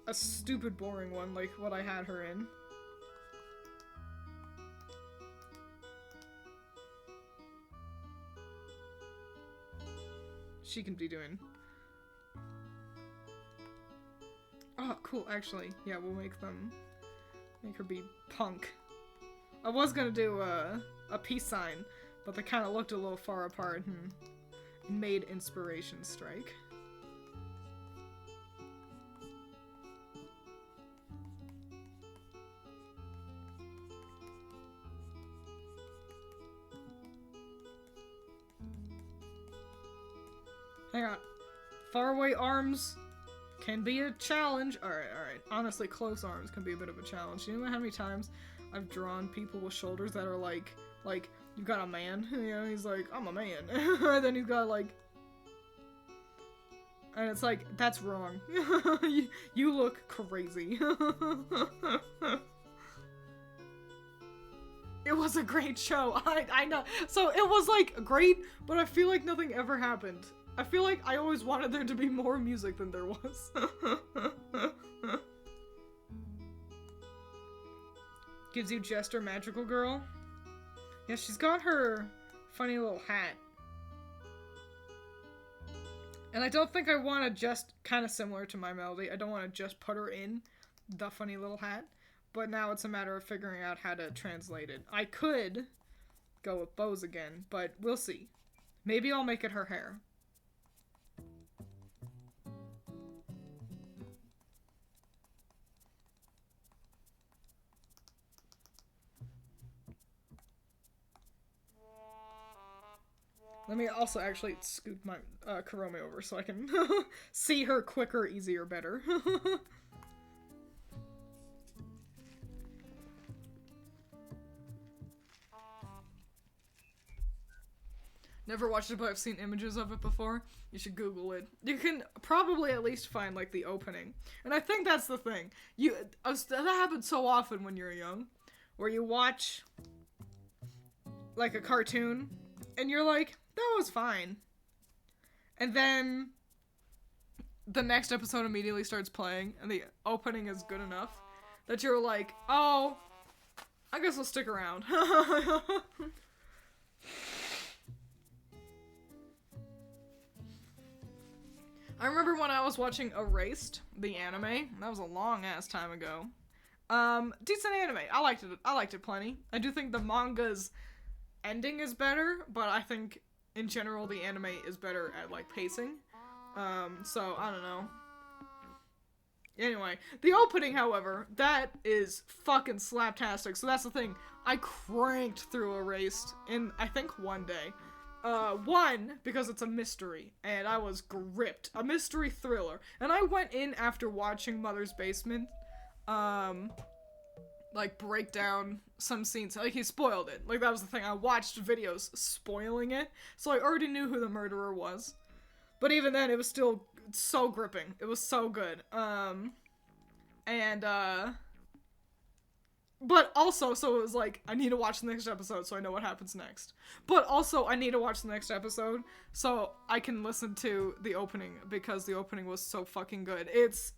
a stupid boring one like what I had her in. She can be doing. Oh, cool, actually. Yeah, we'll make her be punk. I was gonna do a peace sign, but they kind of looked a little far apart and made inspiration strike. Hang on. Faraway arms can be a challenge. Alright. Honestly, close arms can be a bit of a challenge. You know how many times I've drawn people with shoulders that are like, you've got a man, you know, he's like, I'm a man. And then he's got like, and it's like, that's wrong. You look crazy. It was a great show. I know. So it was like great, but I feel like nothing ever happened. I feel like I always wanted there to be more music than there was. Gives you Jester Magical Girl. Yeah, she's got her funny little hat. And I don't think I want to just, kind of similar to my melody, I don't want to just put her in the funny little hat. But now it's a matter of figuring out how to translate it. I could go with bows again, but we'll see. Maybe I'll make it her hair. Let me also actually scoot my Kurome over so I can see her quicker, easier, better. Never watched it, but I've seen images of it before. You should Google it. You can probably at least find, like, the opening. And I think that's the thing. That happens so often when you're young, where you watch, like, a cartoon, and you're like, that was fine. And then the next episode immediately starts playing, and the opening is good enough that you're like, oh, I guess I'll stick around. I remember when I was watching Erased, the anime. That was a long-ass time ago. Decent anime. I liked it. I liked it plenty. I do think the manga's ending is better, but I think, in general, the anime is better at, like, pacing. So, I don't know. Anyway, the opening, however, that is fucking slaptastic. So that's the thing. I cranked through Erased in, I think, one day. One, because it's a mystery, and I was gripped. A mystery thriller. And I went in after watching Mother's Basement, like, break down some scenes. Like, he spoiled it. Like, that was the thing. I watched videos spoiling it, so I already knew who the murderer was. But even then, it was still so gripping. It was so good. But also, so it was like, I need to watch the next episode so I know what happens next. But also, I need to watch the next episode so I can listen to the opening, because the opening was so fucking good. It's,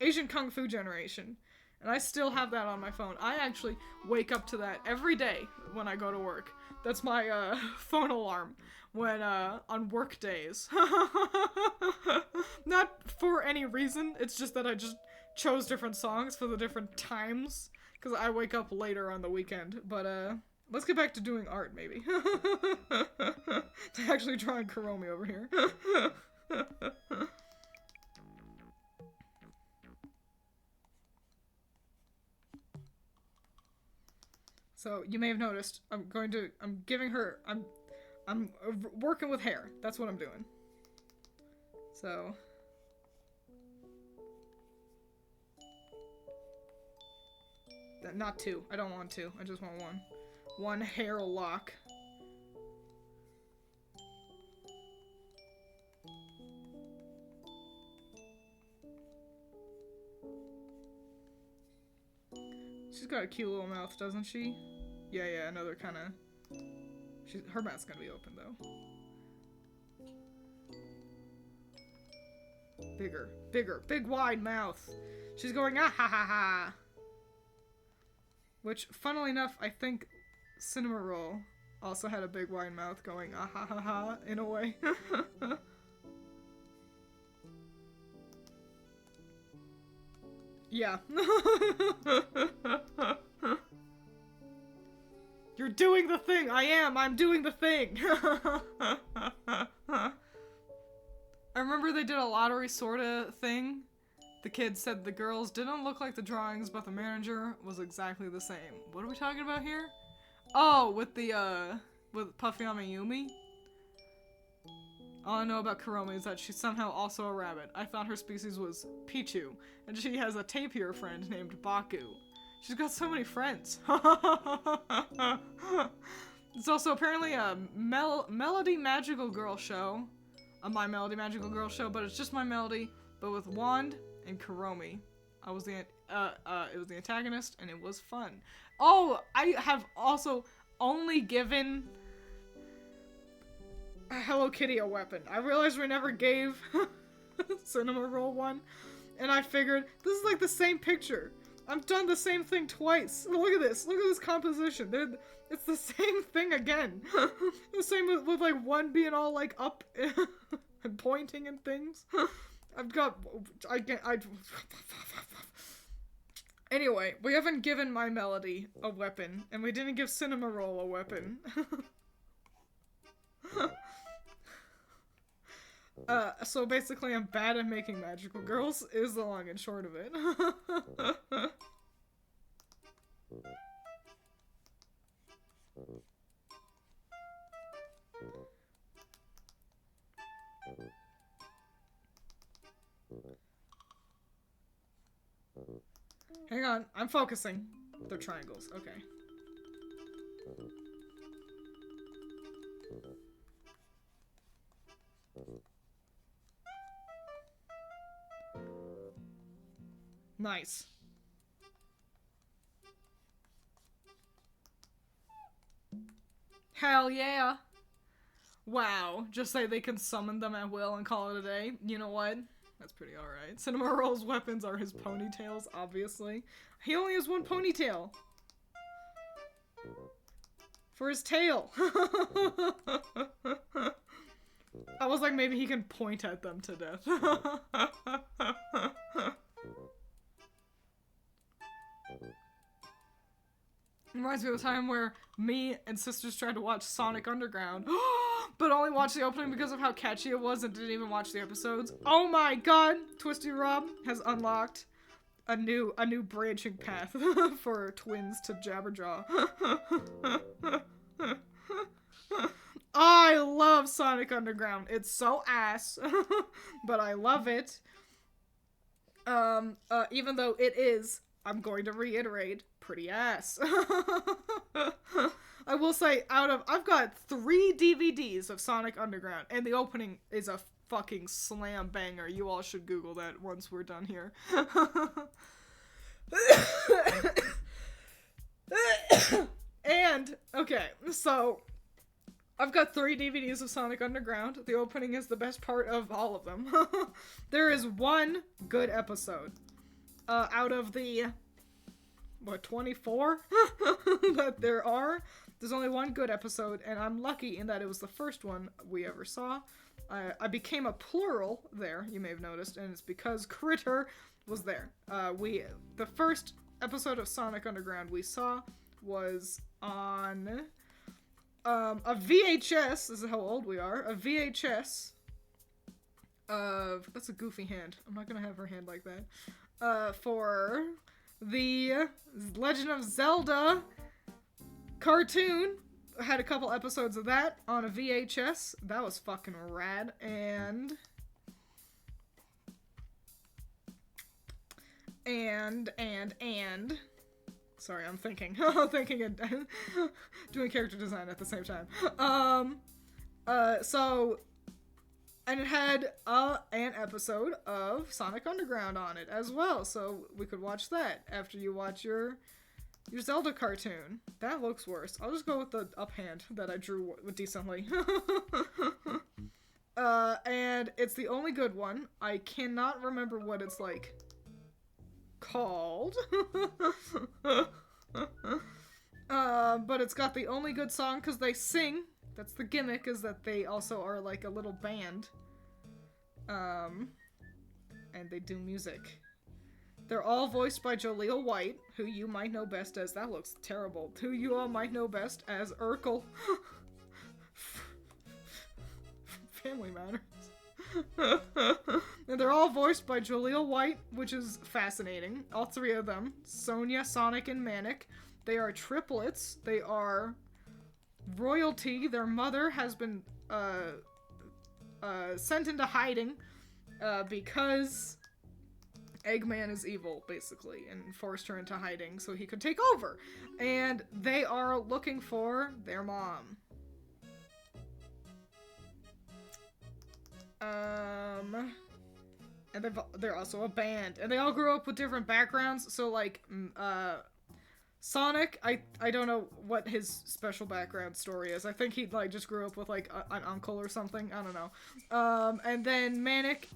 Asian Kung Fu Generation. And I still have that on my phone. I actually wake up to that every day when I go to work. That's my, phone alarm when, on work days. Not for any reason, it's just that I just chose different songs for the different times, because I wake up later on the weekend. But, let's get back to doing art, maybe. To actually drawing Kuromi over here. So, you may have noticed, I'm working with hair. That's what I'm doing. So. Not two. I don't want two. I just want one. One hair lock. She's got a cute little mouth, doesn't she? Yeah, another kind of... Her mouth's gonna be open, though. Bigger, big wide mouth. She's going, ah ha ha ha. Which, funnily enough, I think Cinema Roll also had a big wide mouth going, ah ha ha ha, in a way. Yeah. You're doing the thing! I'm doing the thing! I remember they did a lottery sorta thing. The kids said the girls didn't look like the drawings, but the manager was exactly the same. What are we talking about here? Oh, with Puffyami Yumi? All I know about Kuromi is that she's somehow also a rabbit. I thought her species was Pichu, and she has a tapir friend named Baku. She's got so many friends. It's also apparently a Melody Magical Girl show. A My Melody Magical Girl show, but it's just My Melody, but with Wand and Kuromi. It was the antagonist, and it was fun. Oh, I have also only given Hello Kitty a weapon. I realized we never gave Cinema Roll one, and I figured this is like the same picture. I've done the same thing twice. Look at this. Look at this composition. It's the same thing again. The same with like one being all like up and pointing and things. Anyway, we haven't given My Melody a weapon, and we didn't give Cinema Roll a weapon. So basically I'm bad at making magical girls, is the long and short of it. Hang on, I'm focusing. They're triangles, okay. Nice. Hell yeah. Wow, just say they can summon them at will and call it a day. You know what? That's pretty alright. Cinnamoroll's weapons are his ponytails, obviously. He only has one ponytail. For his tail. I was like, maybe he can point at them to death. Reminds me of a time where me and sisters tried to watch Sonic Underground, but only watched the opening because of how catchy it was and didn't even watch the episodes. Oh my god! Twisty Rob has unlocked a new branching path for Twiins to Jabberjaw. I love Sonic Underground. It's so ass, but I love it. Even though it is, I'm going to reiterate, pretty ass. I will say, I've got 3 DVDs of Sonic Underground, and the opening is a fucking slam banger. You all should Google that once we're done here. And, okay, so I've got 3 DVDs of Sonic Underground. The opening is the best part of all of them. There is one good episode. Out of the, 24 that there are, there's only one good episode, and I'm lucky in that it was the first one we ever saw. I became a plural there, you may have noticed, and it's because Critter was there. The first episode of Sonic Underground we saw was on a VHS, this is how old we are, a VHS of, that's a goofy hand, I'm not gonna have her hand like that, for the Legend of Zelda cartoon. I had a couple episodes of that on a VHS, that was fucking rad, and sorry, I'm thinking. Thinking and doing character design at the same time. And it had an episode of Sonic Underground on it as well, so we could watch that after you watch your Zelda cartoon. That looks worse. I'll just go with the up hand that I drew decently. And it's the only good one. I cannot remember what it's like called. But it's got the only good song because they sing. That's the gimmick, is that they also are like a little band. And they do music. They're all voiced by Jaleel White, who you might know best as, that looks terrible, who you all might know best as Urkel. Family Matters. And they're all voiced by Jaleel White, which is fascinating. All 3 of them. Sonia, Sonic, and Manic. They are triplets. They are royalty. Their mother has been sent into hiding because Eggman is evil, basically, and forced her into hiding so he could take over. And they are looking for their mom. And they're also a band, and they all grew up with different backgrounds. So like, Sonic, I don't know what his special background story is. I think he like just grew up with like an uncle or something. I don't know. And then Manic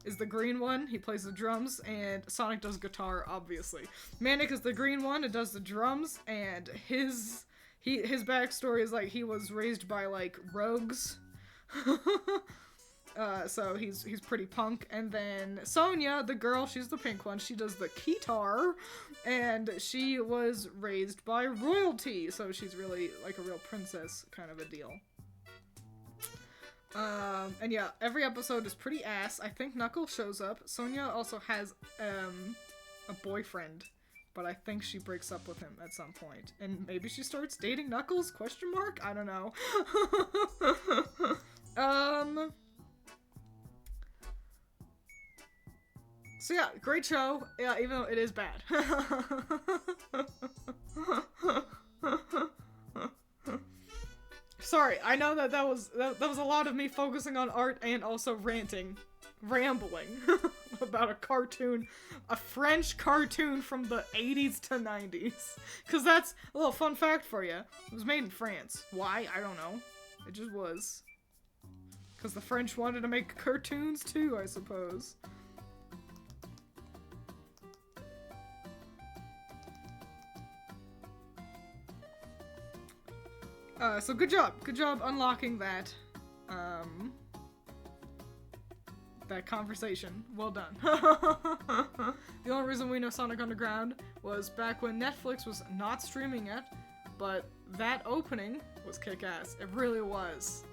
is the green one. He plays the drums, and Sonic does guitar, obviously. Manic is the green one and does the drums, and his backstory is like he was raised by like rogues. So he's pretty punk. And then Sonia, the girl, she's the pink one, she does the guitar, and she was raised by royalty, so she's really like a real princess kind of a deal. And yeah, every episode is pretty ass. I think Knuckles shows up. Sonia also has a boyfriend, but I think she breaks up with him at some point, and maybe she starts dating Knuckles? ? I don't know. So yeah, great show. Yeah, even though it is bad. Sorry, I know that was a lot of me focusing on art and also rambling about a cartoon, a French cartoon from the 80s to 90s. Cause that's a little fun fact for you. It was made in France. Why? I don't know. It just was. Because the French wanted to make cartoons too, I suppose. So good job. Good job unlocking that, that conversation. Well done. The only reason we know Sonic Underground was back when Netflix was not streaming it, but that opening was kick-ass. It really was.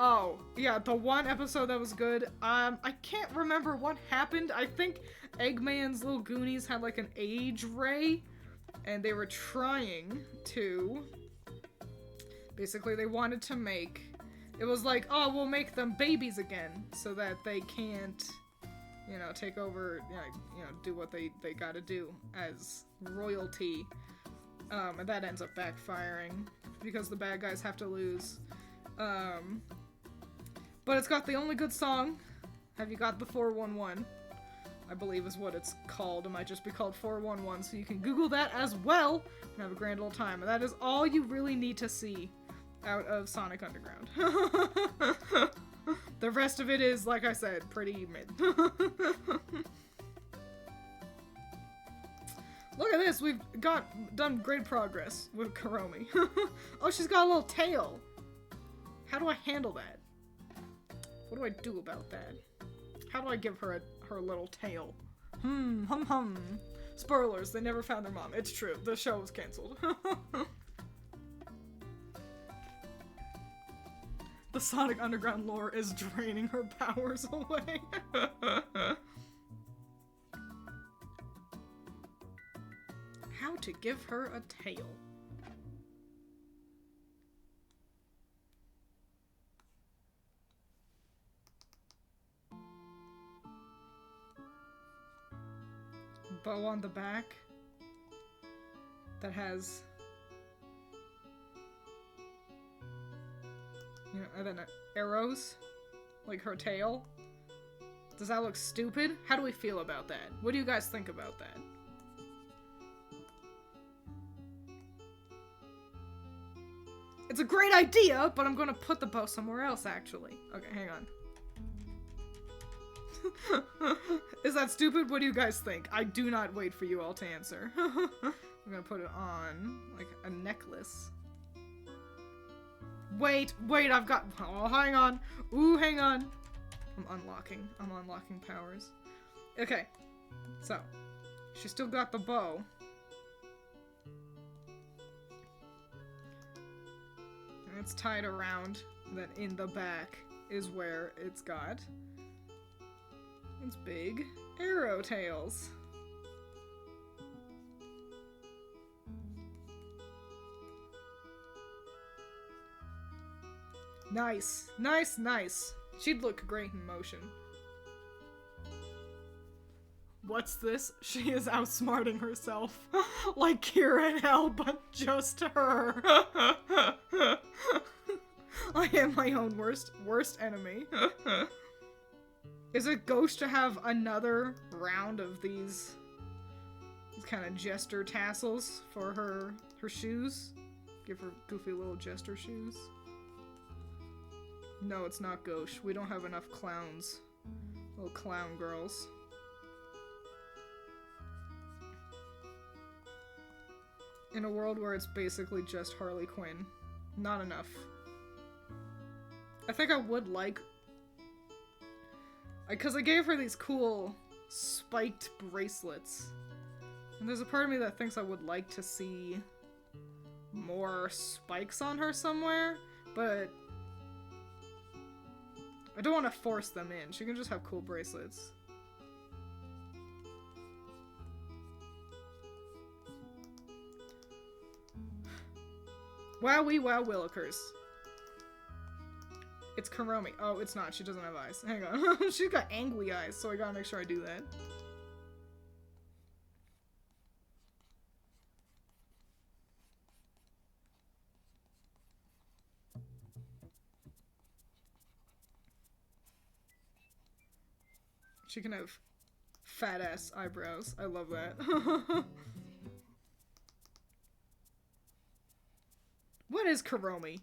Oh, yeah, the one episode that was good, I can't remember what happened. I think Eggman's little Goonies had like an age ray, and they were trying to... Basically, they wanted to make... It was like, oh, we'll make them babies again, so that they can't, you know, take over, you know, do what they gotta do as royalty. And that ends up backfiring, because the bad guys have to lose. But it's got the only good song. Have you got the 411? I believe is what it's called. It might just be called 411, so you can Google that as well and have a grand old time. And that is all you really need to see out of Sonic Underground. The rest of it is, like I said, pretty mid. Look at this, we've done great progress with Kuromi. Oh, she's got a little tail. How do I handle that? What do I do about that? How do I give her her little tail? Hum. Spoilers, they never found their mom. It's true, the show was canceled. The Sonic Underground lore is draining her powers away. How to give her a tail? Bow on the back that has, you know, and then arrows like her tail. Does that look stupid? How do we feel about that? What do you guys think about that? It's a great idea, but I'm gonna put the bow somewhere else, actually. Okay, hang on. Is that stupid? What do you guys think? I do not wait for you all to answer. I'm gonna put it on, like, a necklace. Wait, I've got... Oh, hang on. Ooh, hang on. I'm unlocking powers. Okay, so, she still got the bow. And it's tied around, then in the back is where it's got its big arrow tails. Nice. She'd look great in motion. What's this? She is outsmarting herself. Like Kira and Hell, but just her. I am my own worst enemy. Is it gauche to have another round of these kind of jester tassels for her shoes? Give her goofy little jester shoes. No, it's not gauche. We don't have enough clowns. Little clown girls. In a world where it's basically just Harley Quinn. Not enough. I think I would like... Because I gave her these cool spiked bracelets. And there's a part of me that thinks I would like to see more spikes on her somewhere, but I don't want to force them in. She can just have cool bracelets. Wowee wow willikers. It's Kuromi. Oh, it's not. She doesn't have eyes. Hang on. She's got angry eyes, so I gotta make sure I do that. She can have fat-ass eyebrows. I love that. What is Kuromi?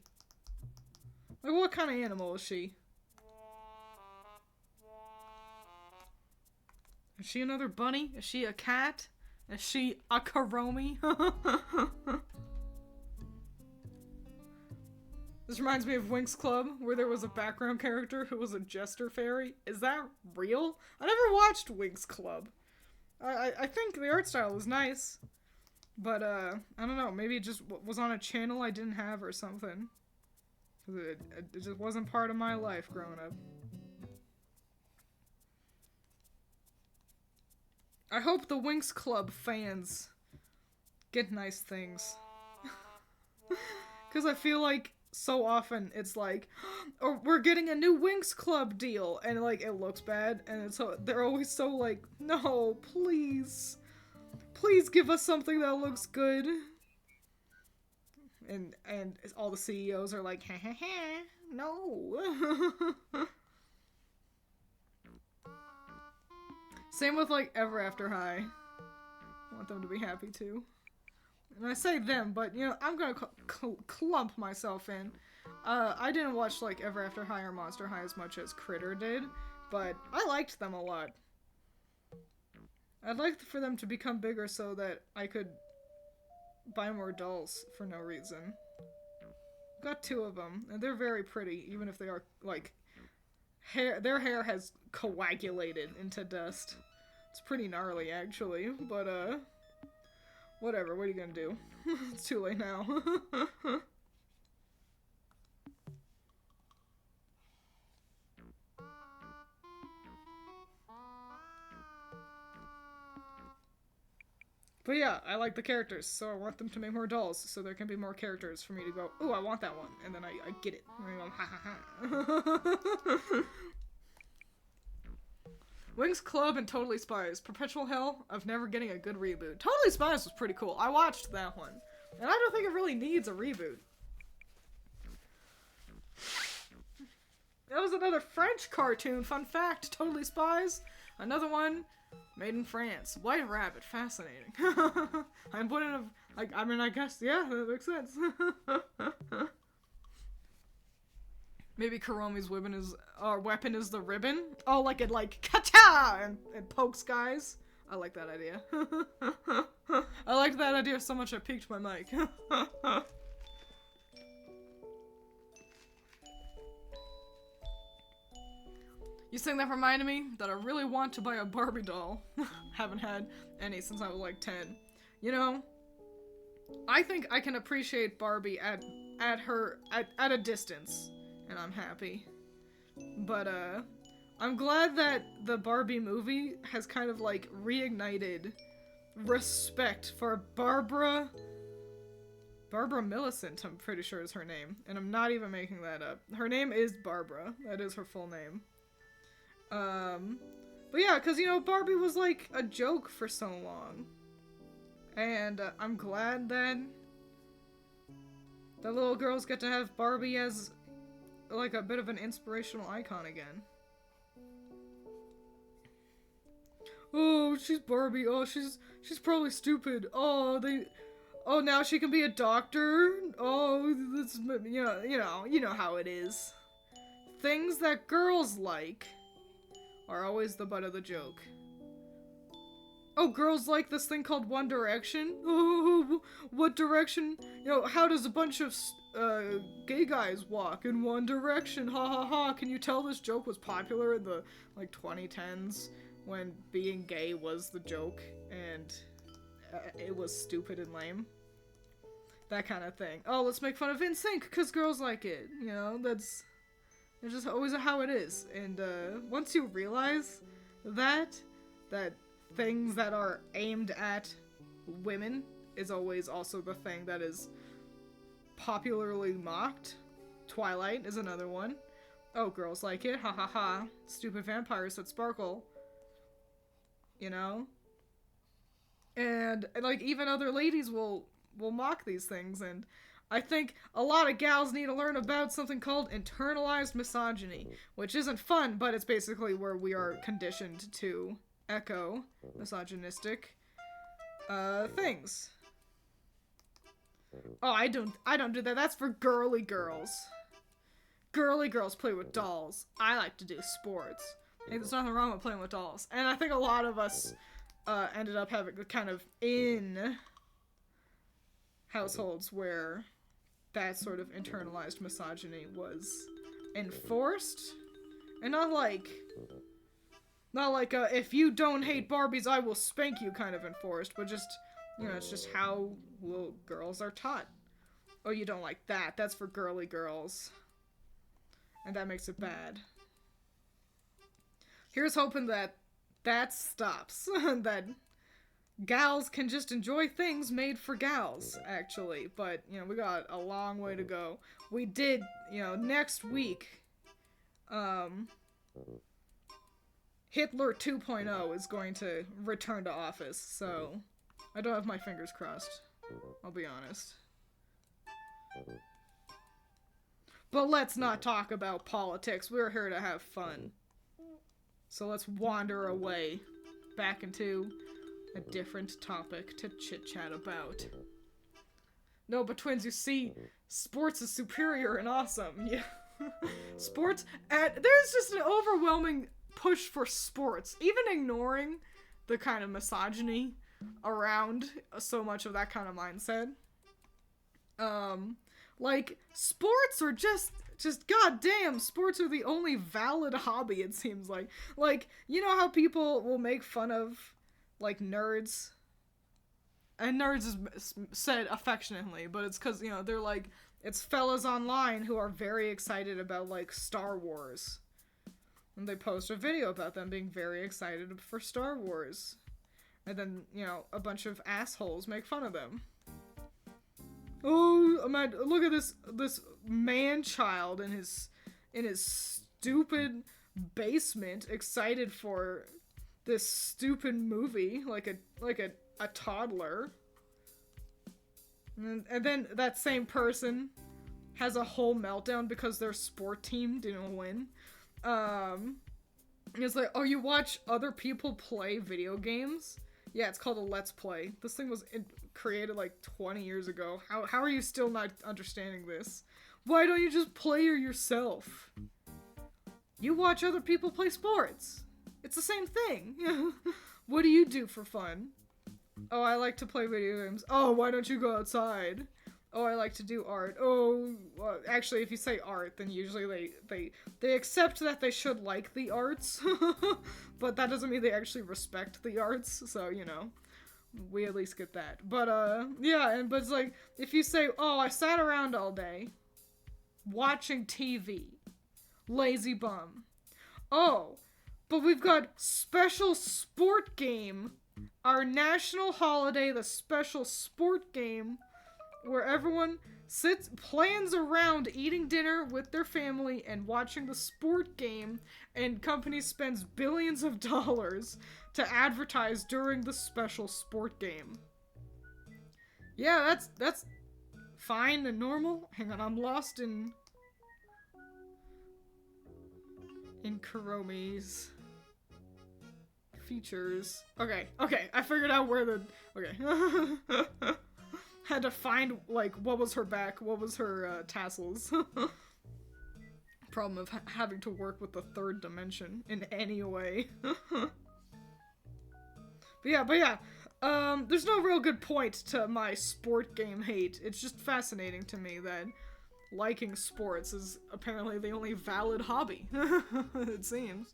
Like, what kind of animal is she? Is she another bunny? Is she a cat? Is she a Karomi? This reminds me of Winx Club, where there was a background character who was a jester fairy. Is that real? I never watched Winx Club. I think the art style was nice. But, I don't know, maybe it just was on a channel I didn't have or something. It just wasn't part of my life growing up. I hope the Winx Club fans get nice things. Because I feel like so often it's like, or we're getting a new Winx Club deal, and like it looks bad, and it's so they're always so like, no, please give us something that looks good. And all the CEOs are like, ha ha ha, no. Same with like Ever After High. I want them to be happy too. And I say them, but, you know, I'm gonna clump myself in. I didn't watch, like, Ever After High or Monster High as much as Critter did, but I liked them a lot. I'd like for them to become bigger so that I could buy more dolls for no reason. Got 2 of them, and they're very pretty, even if they are, like, their hair has coagulated into dust. It's pretty gnarly, actually, but, whatever, what are you gonna do? It's too late now. But yeah, I like the characters, so I want them to make more dolls, so there can be more characters for me to go, ooh, I want that one, and then I get it. And I go, ha ha ha. Winx Club and Totally Spies. Perpetual hell of never getting a good reboot. Totally Spies was pretty cool. I watched that one. And I don't think it really needs a reboot. That was another French cartoon. Fun fact. Totally Spies. Another one made in France. White Rabbit. Fascinating. I'm putting a... I mean, I guess, yeah, that makes sense. Maybe Karomi's weapon is the ribbon. Oh, like it like ka-cha and pokes guys. I like that idea. I liked that idea so much I peaked my mic. You saying that reminded me that I really want to buy a Barbie doll. Haven't had any since I was like 10. You know, I think I can appreciate Barbie at a distance. And I'm happy. But, I'm glad that the Barbie movie has kind of, like, reignited respect for Barbara Millicent, I'm pretty sure is her name. And I'm not even making that up. Her name is Barbara. That is her full name. But yeah, because, you know, Barbie was, like, a joke for so long. And, I'm glad that the little girls get to have Barbie as like a bit of an inspirational icon again. Oh, she's Barbie. Oh, she's probably stupid. Oh, now she can be a doctor. Oh, this, you know how it is. Things that girls like are always the butt of the joke. Oh, girls like this thing called One Direction? Oh, what direction? You know, how does a bunch of gay guys walk in one direction? Ha ha ha. Can you tell this joke was popular in the, like, 2010s when being gay was the joke and it was stupid and lame? That kind of thing. Oh, let's make fun of NSYNC because girls like it. You know, that's just always how it is. And once you realize that things that are aimed at women is always also the thing that is popularly mocked. Twilight is another one. Oh, girls like it. Ha ha ha. Stupid vampires that sparkle. You know? And like, even other ladies will mock these things, and I think a lot of gals need to learn about something called internalized misogyny, which isn't fun, but it's basically where we are conditioned to echo misogynistic things. Oh, I don't do that. That's for girly girls. Girly girls play with dolls. I like to do sports. Hey, there's nothing wrong with playing with dolls. And I think a lot of us ended up having kind of in households where that sort of internalized misogyny was enforced. And not like if you don't hate Barbies, I will spank you kind of enforced, but just, you know, it's just how little girls are taught. Oh, you don't like that. That's for girly girls. And that makes it bad. Here's hoping that that stops. That gals can just enjoy things made for gals, actually. But, you know, we got a long way to go. We did, you know, next week, Hitler 2.0 is going to return to office, so I don't have my fingers crossed. I'll be honest. But let's not talk about politics. We're here to have fun. So let's wander away back into a different topic to chit-chat about. No, but Twins, you see, sports is superior and awesome. Yeah. Sports, there's just an overwhelming push for sports. Even ignoring the kind of misogyny around so much of that kind of mindset. Like, sports are just goddamn, sports are the only valid hobby, it seems like. Like, you know how people will make fun of, like, nerds? And nerds is said affectionately, but it's because, you know, they're like, it's fellas online who are very excited about, like, Star Wars. And they post a video about them being very excited for Star Wars. And then, you know, a bunch of assholes make fun of them. Oh, look at this man-child in his stupid basement, excited for this stupid movie, like a toddler. And then that same person has a whole meltdown because their sport team didn't win. It's like, oh, you watch other people play video games? Yeah, it's called a Let's Play. This thing was created like 20 years ago. How are you still not understanding this? Why don't you just play yourself? You watch other people play sports. It's the same thing. What do you do for fun? Oh, I like to play video games. Oh, why don't you go outside? Oh, I like to do art. Oh, well, actually, if you say art, then usually they accept that they should like the arts, but that doesn't mean they actually respect the arts, so, you know, we at least get that. But, yeah, but it's like, if you say, oh, I sat around all day, watching TV, lazy bum. Oh, but we've got special sport game, our national holiday, the special sport game, where everyone plans around eating dinner with their family and watching the sport game, and companies spends billions of dollars to advertise during the special sport game. Yeah, that's fine okay, hang on, I'm lost in Kuromi's features. Okay, I figured out where okay. Had to find, like, what was her back, what was her, tassels. Problem of having to work with the third dimension in any way. But yeah, there's no real good point to my sport game hate. It's just fascinating to me that liking sports is apparently the only valid hobby. It seems.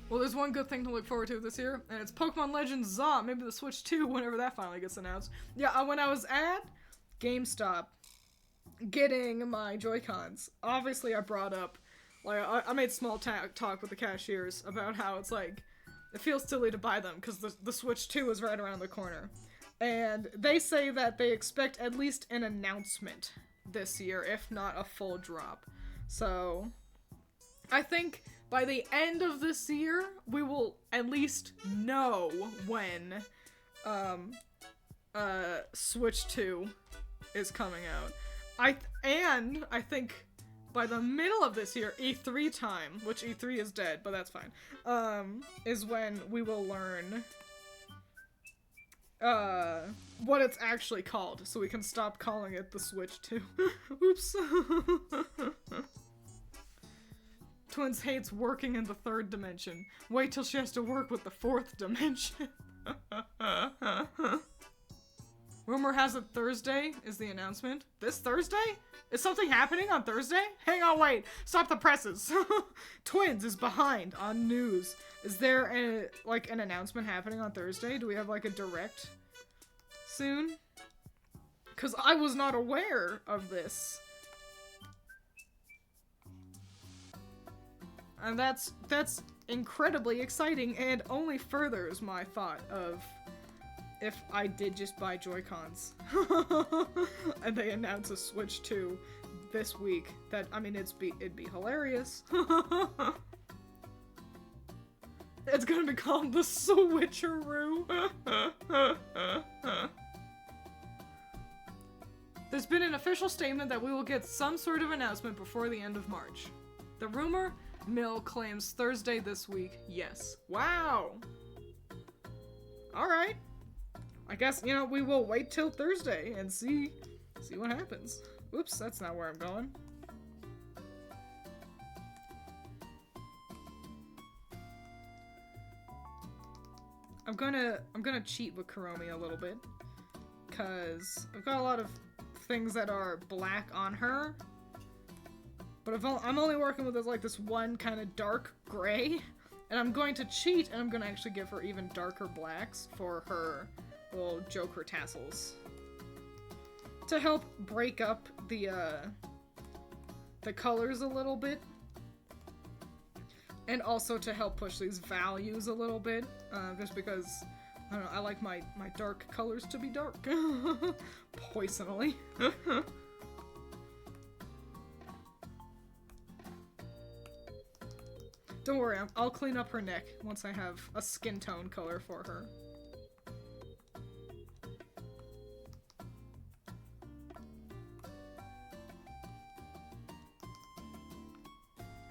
Well, there's one good thing to look forward to this year, and it's Pokemon Legends ZA, maybe the Switch 2, whenever that finally gets announced. Yeah, when I was at GameStop getting my Joy-Cons, obviously I brought up, like, I made small talk with the cashiers about how it's like, it feels silly to buy them, because the Switch 2 is right around the corner. And they say that they expect at least an announcement this year, if not a full drop. So, I think by the end of this year, we will at least know when Switch 2 is coming out. I think by the middle of this year, E3 time, which E3 is dead, but that's fine, is when we will learn what it's actually called, so we can stop calling it the Switch 2. Oops. Twiins hates working in the 3rd dimension. Wait till she has to work with the 4th dimension. Rumor has it Thursday is the announcement. This Thursday? Is something happening on Thursday? Hang on, wait. Stop the presses. Twiins is behind on news. Is there an announcement happening on Thursday? Do we have like a direct soon? Because I was not aware of this. And that's incredibly exciting and only furthers my thought of if I did just buy Joy-Cons and they announce a Switch 2 this week, that, I mean, it'd be hilarious. It's gonna be called the Switcheroo. There's been an official statement that we will get some sort of announcement before the end of March. The rumor mill claims Thursday this week. Yes. Wow. Alright. I guess, you know, we will wait till Thursday and see what happens. Oops, that's not where I'm going. I'm gonna cheat with Kuromi a little bit, cause I've got a lot of things that are black on her, but I'm only working with this one kind of dark gray, and I'm going to cheat and I'm gonna actually give her even darker blacks for her little Joker tassels to help break up the colors a little bit, and also to help push these values a little bit, just because I don't know, I like my dark colors to be dark. Poisonally. Don't worry, I'll clean up her neck once I have a skin tone color for her.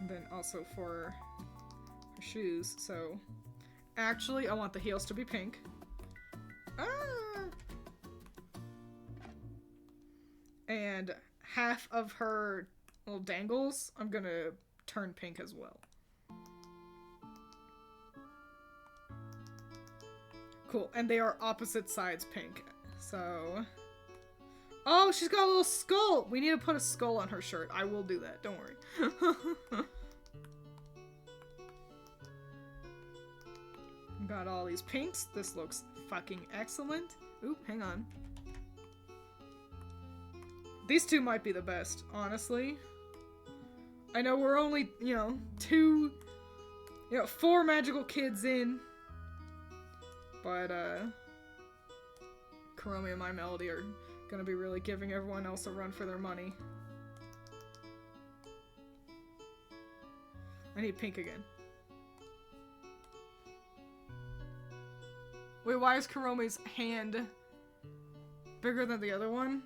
And then also for her shoes, so actually I want the heels to be pink. And half of her little dangles, I'm gonna turn pink as well. Cool, and they are opposite sides pink, so... Oh, she's got a little skull! We need to put a skull on her shirt. I will do that, don't worry. Got all these pinks. This looks fucking excellent. Oop, hang on. These two might be the best, honestly. I know we're only, two, 4 magical kids in. But, Kuromi and My Melody are gonna be really giving everyone else a run for their money. I need pink again. Wait, why is Kuromi's hand bigger than the other one?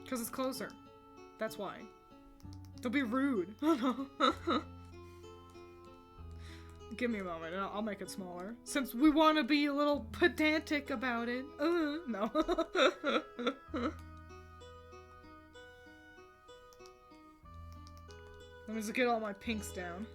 Because it's closer. That's why. Don't be rude. Oh no. Give me a moment and I'll make it smaller. Since we want to be a little pedantic about it. No. Let me just get all my pinks down.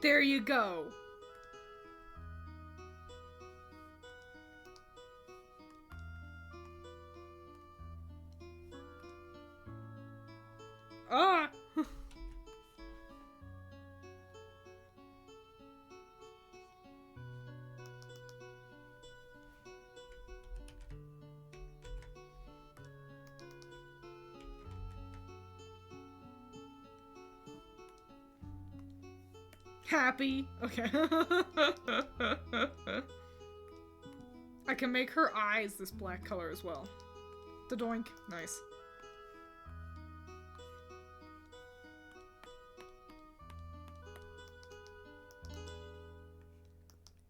There you go. Ah! Happy. Okay. I can make her eyes this black color as well. The doink. Nice.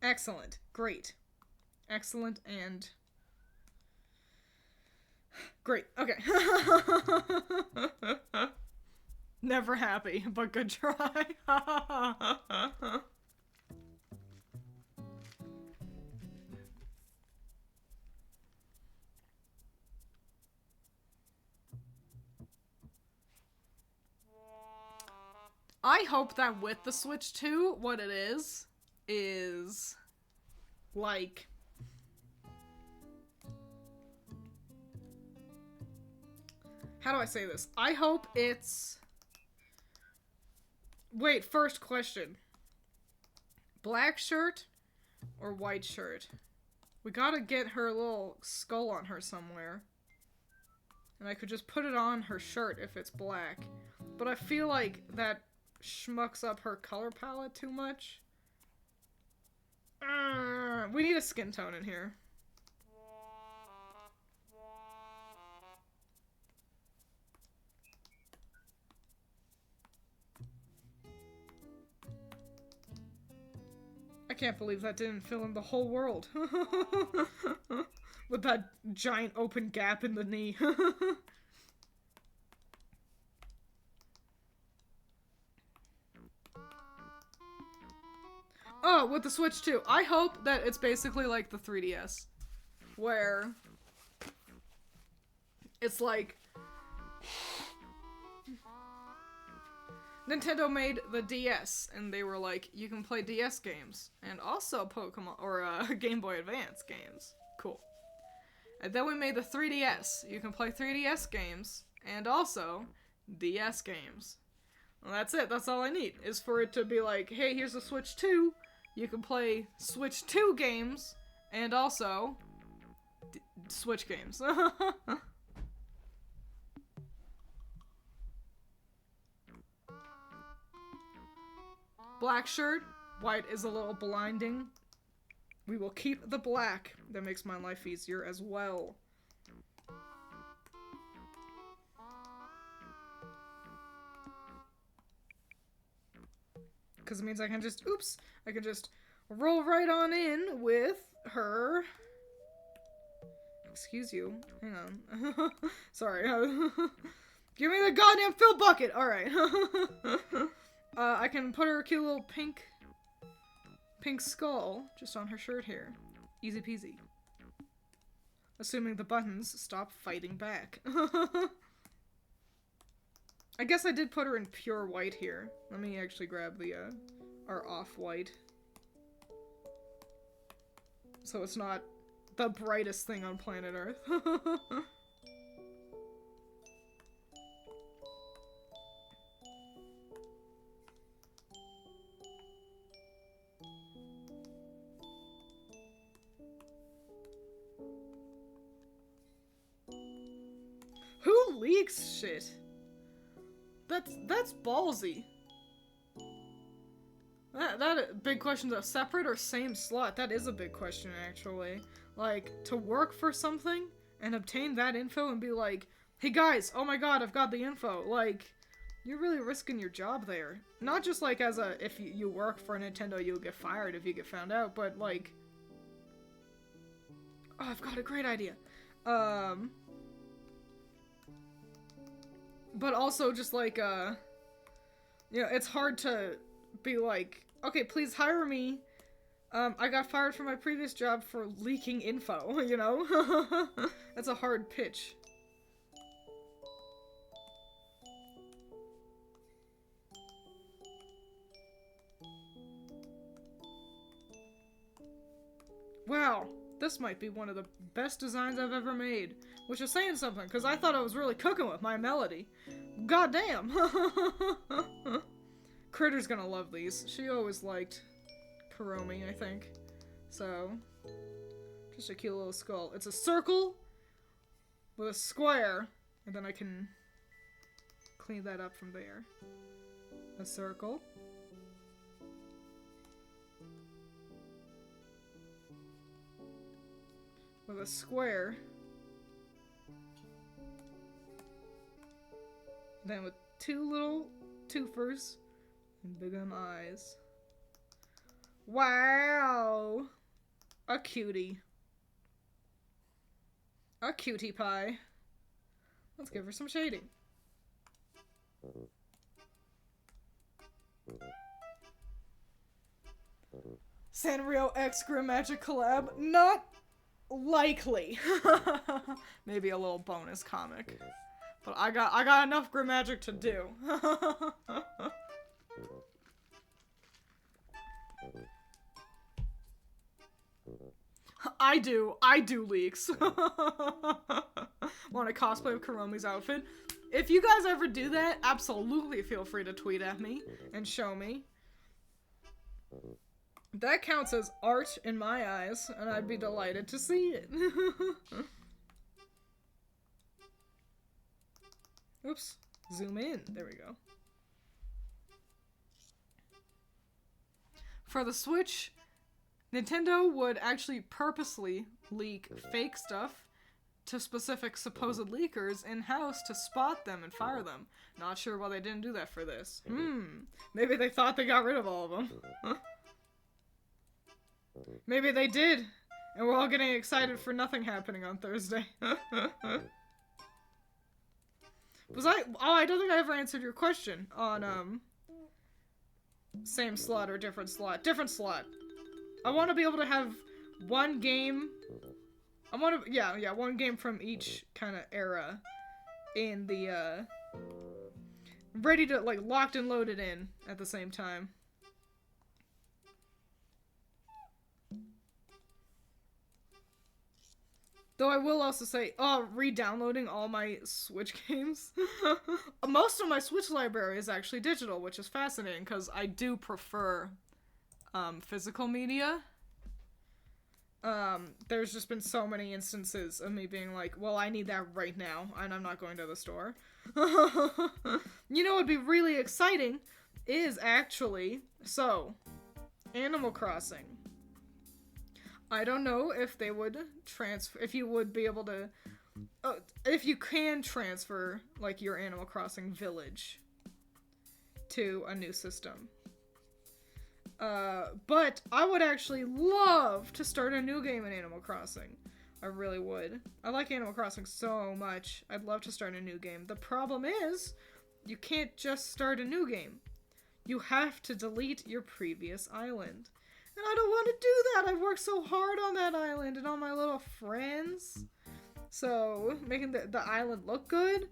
Excellent. Great. Excellent and... great. Okay. Never happy, but good try. I hope that with the Switch 2, what it is like... how do I say this? I hope it's... wait, first question. Black shirt or white shirt? We gotta get her little skull on her somewhere. And I could just put it on her shirt if it's black. But I feel like that schmucks up her color palette too much. We need a skin tone in here. I can't believe that didn't fill in the whole world. With that giant open gap in the knee. Oh, with the Switch 2. I hope that it's basically like the 3DS. Where it's like... Nintendo made the DS, and they were like, you can play DS games, and also Pokemon, or Game Boy Advance games. Cool. And then we made the 3DS. You can play 3DS games, and also DS games. Well, that's it. That's all I need, is for it to be like, hey, here's the Switch 2. You can play Switch 2 games, and also Switch games. Black shirt, white is a little blinding. We will keep the black. That makes my life easier as well. Because it means I can just, oops, I can just roll right on in with her. Excuse you. Hang on. Sorry. Give me the goddamn fill bucket! Alright. I can put her cute little pink skull just on her shirt here. Easy peasy. Assuming the buttons stop fighting back. I guess I did put her in pure white here. Let me actually grab the, our off-white. So it's not the brightest thing on planet Earth. Who leaks shit? That's ballsy. That big question though. Separate or same slot? That is a big question actually. Like, to work for something and obtain that info and be like, hey guys, oh my god, I've got the info. Like, you're really risking your job there. Not just like as a, if you work for Nintendo, you'll get fired if you get found out, but like, oh, I've got a great idea. But also just like, you know, it's hard to be like, okay, please hire me. I got fired from my previous job for leaking info, you know? That's a hard pitch. Wow, this might be one of the best designs I've ever made. Which is saying something, because I thought I was really cooking with my melody. Goddamn! Critter's gonna love these. She always liked Kuromi, I think. So, just a cute little skull. It's a circle with a square, and then I can clean that up from there. A circle. a square. Then with two little twofers and big eyes. Wow! A cutie. A cutie pie. Let's give her some shading. Sanrio X Grim Magic collab? Not likely. Maybe a little bonus comic. But I got enough Grim Magic to do. I do leaks. Want a cosplay of Karomi's outfit? If you guys ever do that, absolutely feel free to tweet at me and show me. That counts as art in my eyes, and I'd be delighted to see it. Oops. Zoom in. There we go. For the Switch, Nintendo would actually purposely leak fake stuff to specific supposed leakers in-house to spot them and fire them. Not sure why they didn't do that for this. Maybe they thought they got rid of all of them. Maybe they did, and we're all getting excited for nothing happening on Thursday. I don't think I ever answered your question on, same slot or different slot. Different slot. I want to be able to have one game. One game from each kind of era in the, ready to, like, locked and loaded in at the same time. Though I will also say, re-downloading all my Switch games. Most of my Switch library is actually digital, which is fascinating, because I do prefer, physical media. There's just been so many instances of me being like, well, I need that right now, and I'm not going to the store. You know what would be really exciting is actually, Animal Crossing. I don't know if they would transfer, if you would be able to, if you can transfer, like, your Animal Crossing village to a new system. But I would actually love to start a new game in Animal Crossing. I really would. I like Animal Crossing so much. I'd love to start a new game. The problem is, you can't just start a new game. You have to delete your previous island. And I don't want to do that. I've worked so hard on that island and all my little friends. So, making the island look good.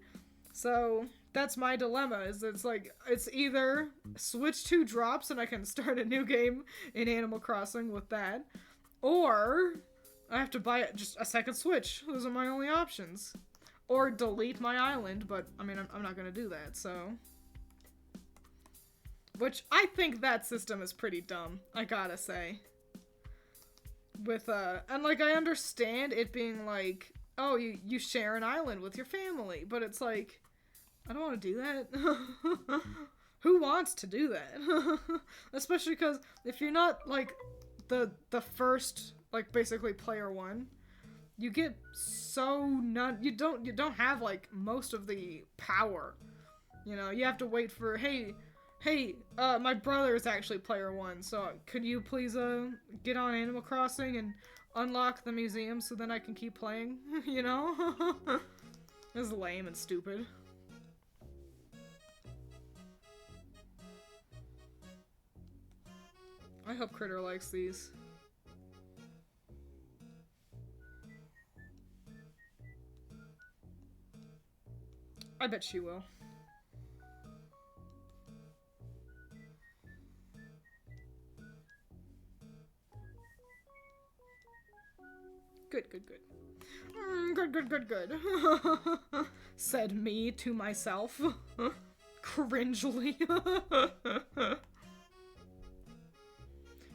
So, that's my dilemma, is it's like, it's either Switch 2 drops and I can start a new game in Animal Crossing with that, or I have to buy just a second Switch. Those are my only options. Or delete my island, but, I mean, I'm not gonna do that, so... Which, I think that system is pretty dumb, I gotta say. With, and, like, I understand it being, like, oh, you share an island with your family, but it's like, I don't want to do that. Who wants to do that? Especially because if you're not, like, the first, like, basically player one, you get so you don't have, like, most of the power. You know, you have to wait for, hey, my brother is actually player one, so could you please, get on Animal Crossing and unlock the museum so then I can keep playing, you know? This is lame and stupid. I hope Critter likes these. I bet she will. Good, good, good. Good. Said me to myself. Cringely.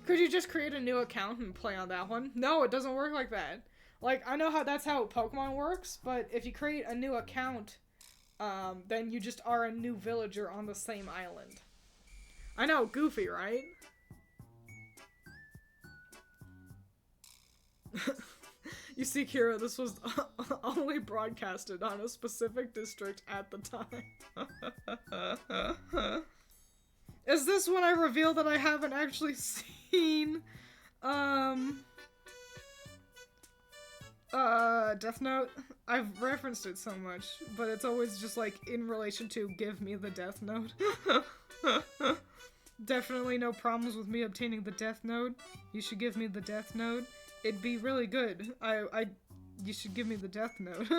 Could you just create a new account and play on that one? No, it doesn't work like that. Like, I know that's how Pokemon works, but if you create a new account, then you just are a new villager on the same island. I know, goofy, right? You see, Kira, this was only broadcasted on a specific district at the time. Is this when I reveal that I haven't actually seen, Death Note? I've referenced it so much, but it's always just like in relation to give me the Death Note. Definitely no problems with me obtaining the Death Note. You should give me the Death Note. It'd be really good. You should give me the Death Note.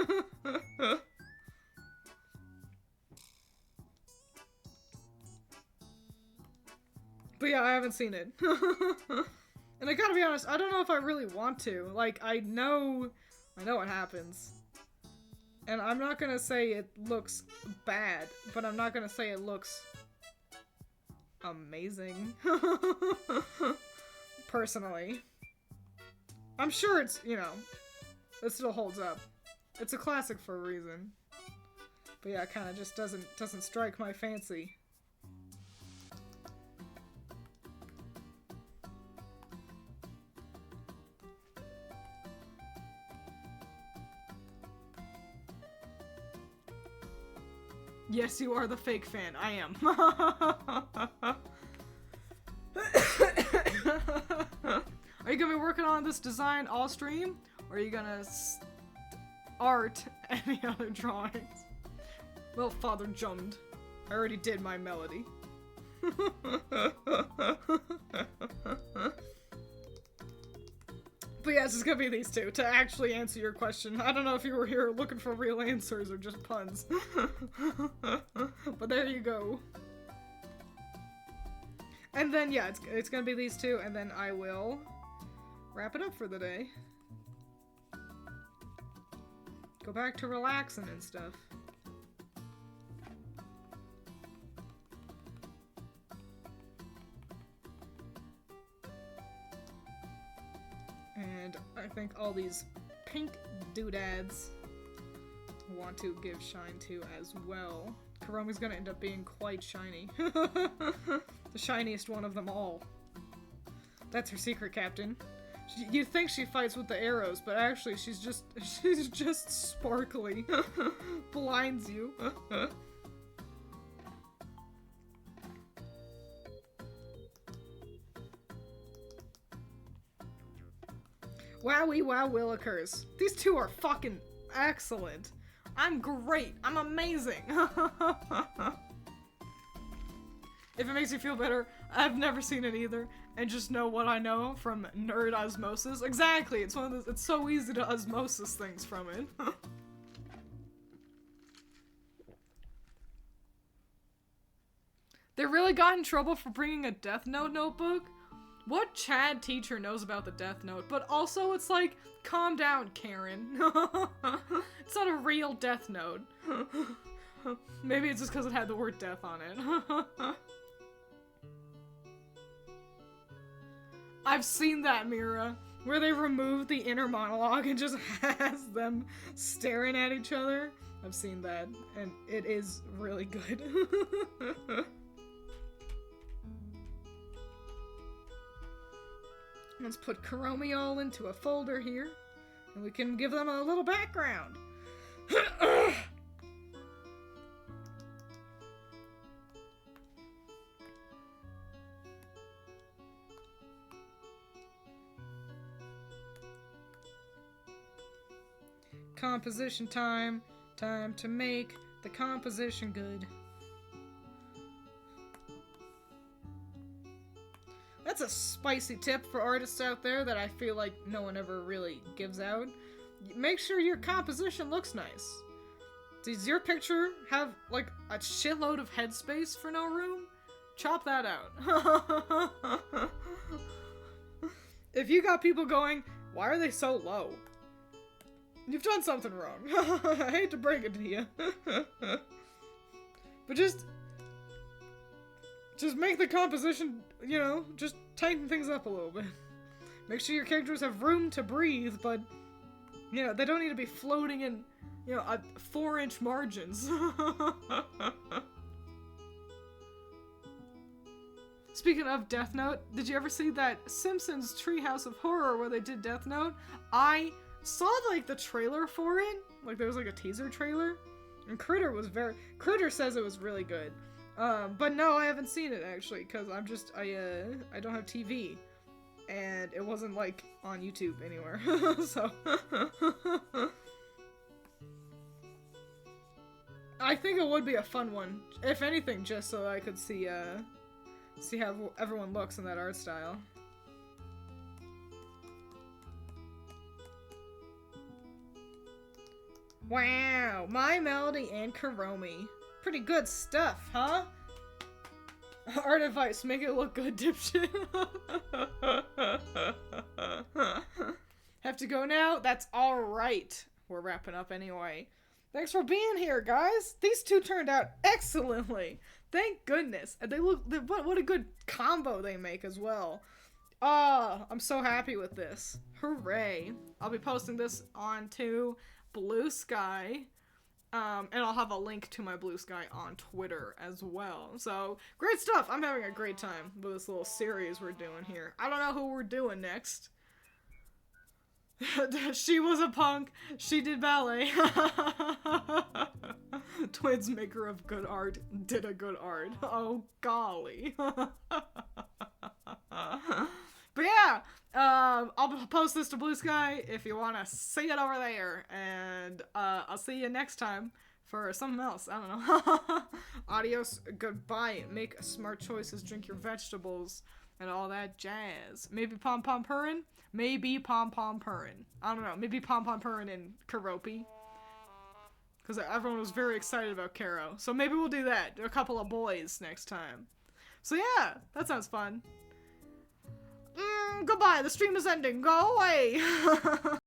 But yeah, I haven't seen it. And I gotta be honest, I don't know if I really want to. Like, I know what happens. And I'm not gonna say it looks bad, but I'm not gonna say it looks amazing. Personally. I'm sure it's, you know, it still holds up. It's a classic for a reason. But yeah, it kinda just doesn't strike my fancy. Yes, you are the fake fan. I am. Are you gonna be working on this design all stream? Or are you gonna art any other drawings? Well, Father jumped. I already did my melody. But yeah, it's just gonna be these two to actually answer your question. I don't know if you were here looking for real answers or just puns. But there you go. And then, yeah, it's gonna be these two, and then I will wrap it up for the day. Go back to relaxing and stuff. And I think all these pink doodads want to give shine to as well. Kuromi's gonna end up being quite shiny. The shiniest one of them all. That's her secret, Captain. You'd think she fights with the arrows, but actually she's just sparkly. Blinds you. Wowie wow willikers. These two are fucking excellent. I'm great. I'm amazing. If it makes you feel better, I've never seen it either, and just know what I know from nerd osmosis. Exactly. It's one of those. It's so easy to osmosis things from it. They really got in trouble for bringing a Death Note notebook? What Chad teacher knows about the Death Note? But also, it's like, calm down, Karen. It's not a real Death Note. Maybe it's just because it had the word death on it. I've seen that, Mira, where they remove the inner monologue and just has them staring at each other. I've seen that, and it is really good. Let's put Kuromi all into a folder here, and we can give them a little background. Composition time. Time to make the composition good. That's a spicy tip for artists out there that I feel like no one ever really gives out. Make sure your composition looks nice. Does your picture have, like, a shitload of headspace for no room? Chop that out. If you got people going, why are they so low? You've done something wrong. I hate to break it to you. But just make the composition, you know, just tighten things up a little bit. Make sure your characters have room to breathe, but, you know, they don't need to be floating in, you know, 4-inch margins. Speaking of Death Note, did you ever see that Simpsons Treehouse of Horror where they did Death Note? I saw like the trailer for it. Like there was like a teaser trailer. And Critter says it was really good. But no, I haven't seen it actually, because I don't have TV. And it wasn't like on YouTube anywhere. So I think it would be a fun one. If anything, just so I could see how everyone looks in that art style. Wow, My Melody and Kuromi. Pretty good stuff, huh? Art advice, make it look good, dipshit. Have to go now? That's alright. We're wrapping up anyway. Thanks for being here, guys. These two turned out excellently. Thank goodness. And what a good combo they make as well. I'm so happy with this. Hooray. I'll be posting this onto Blue Sky. And I'll have a link to my Blue Sky on Twitter as well. So, great stuff. I'm having a great time with this little series we're doing here. I don't know who we're doing next. She was a punk. She did ballet. Twiins, maker of good art, did a good art. Oh, golly. But yeah, I'll post this to Blue Sky if you want to see it over there. And I'll see you next time for something else. I don't know. Adios, goodbye. Make smart choices, drink your vegetables, and all that jazz. Maybe Pom Pom Purrin'? Maybe Pom Pom Purrin'. I don't know. Maybe Pom Pom Purrin' and Karopi. Because everyone was very excited about Karo. So maybe we'll do that. A couple of boys next time. So yeah, that sounds fun. Goodbye, the stream is ending. Go away!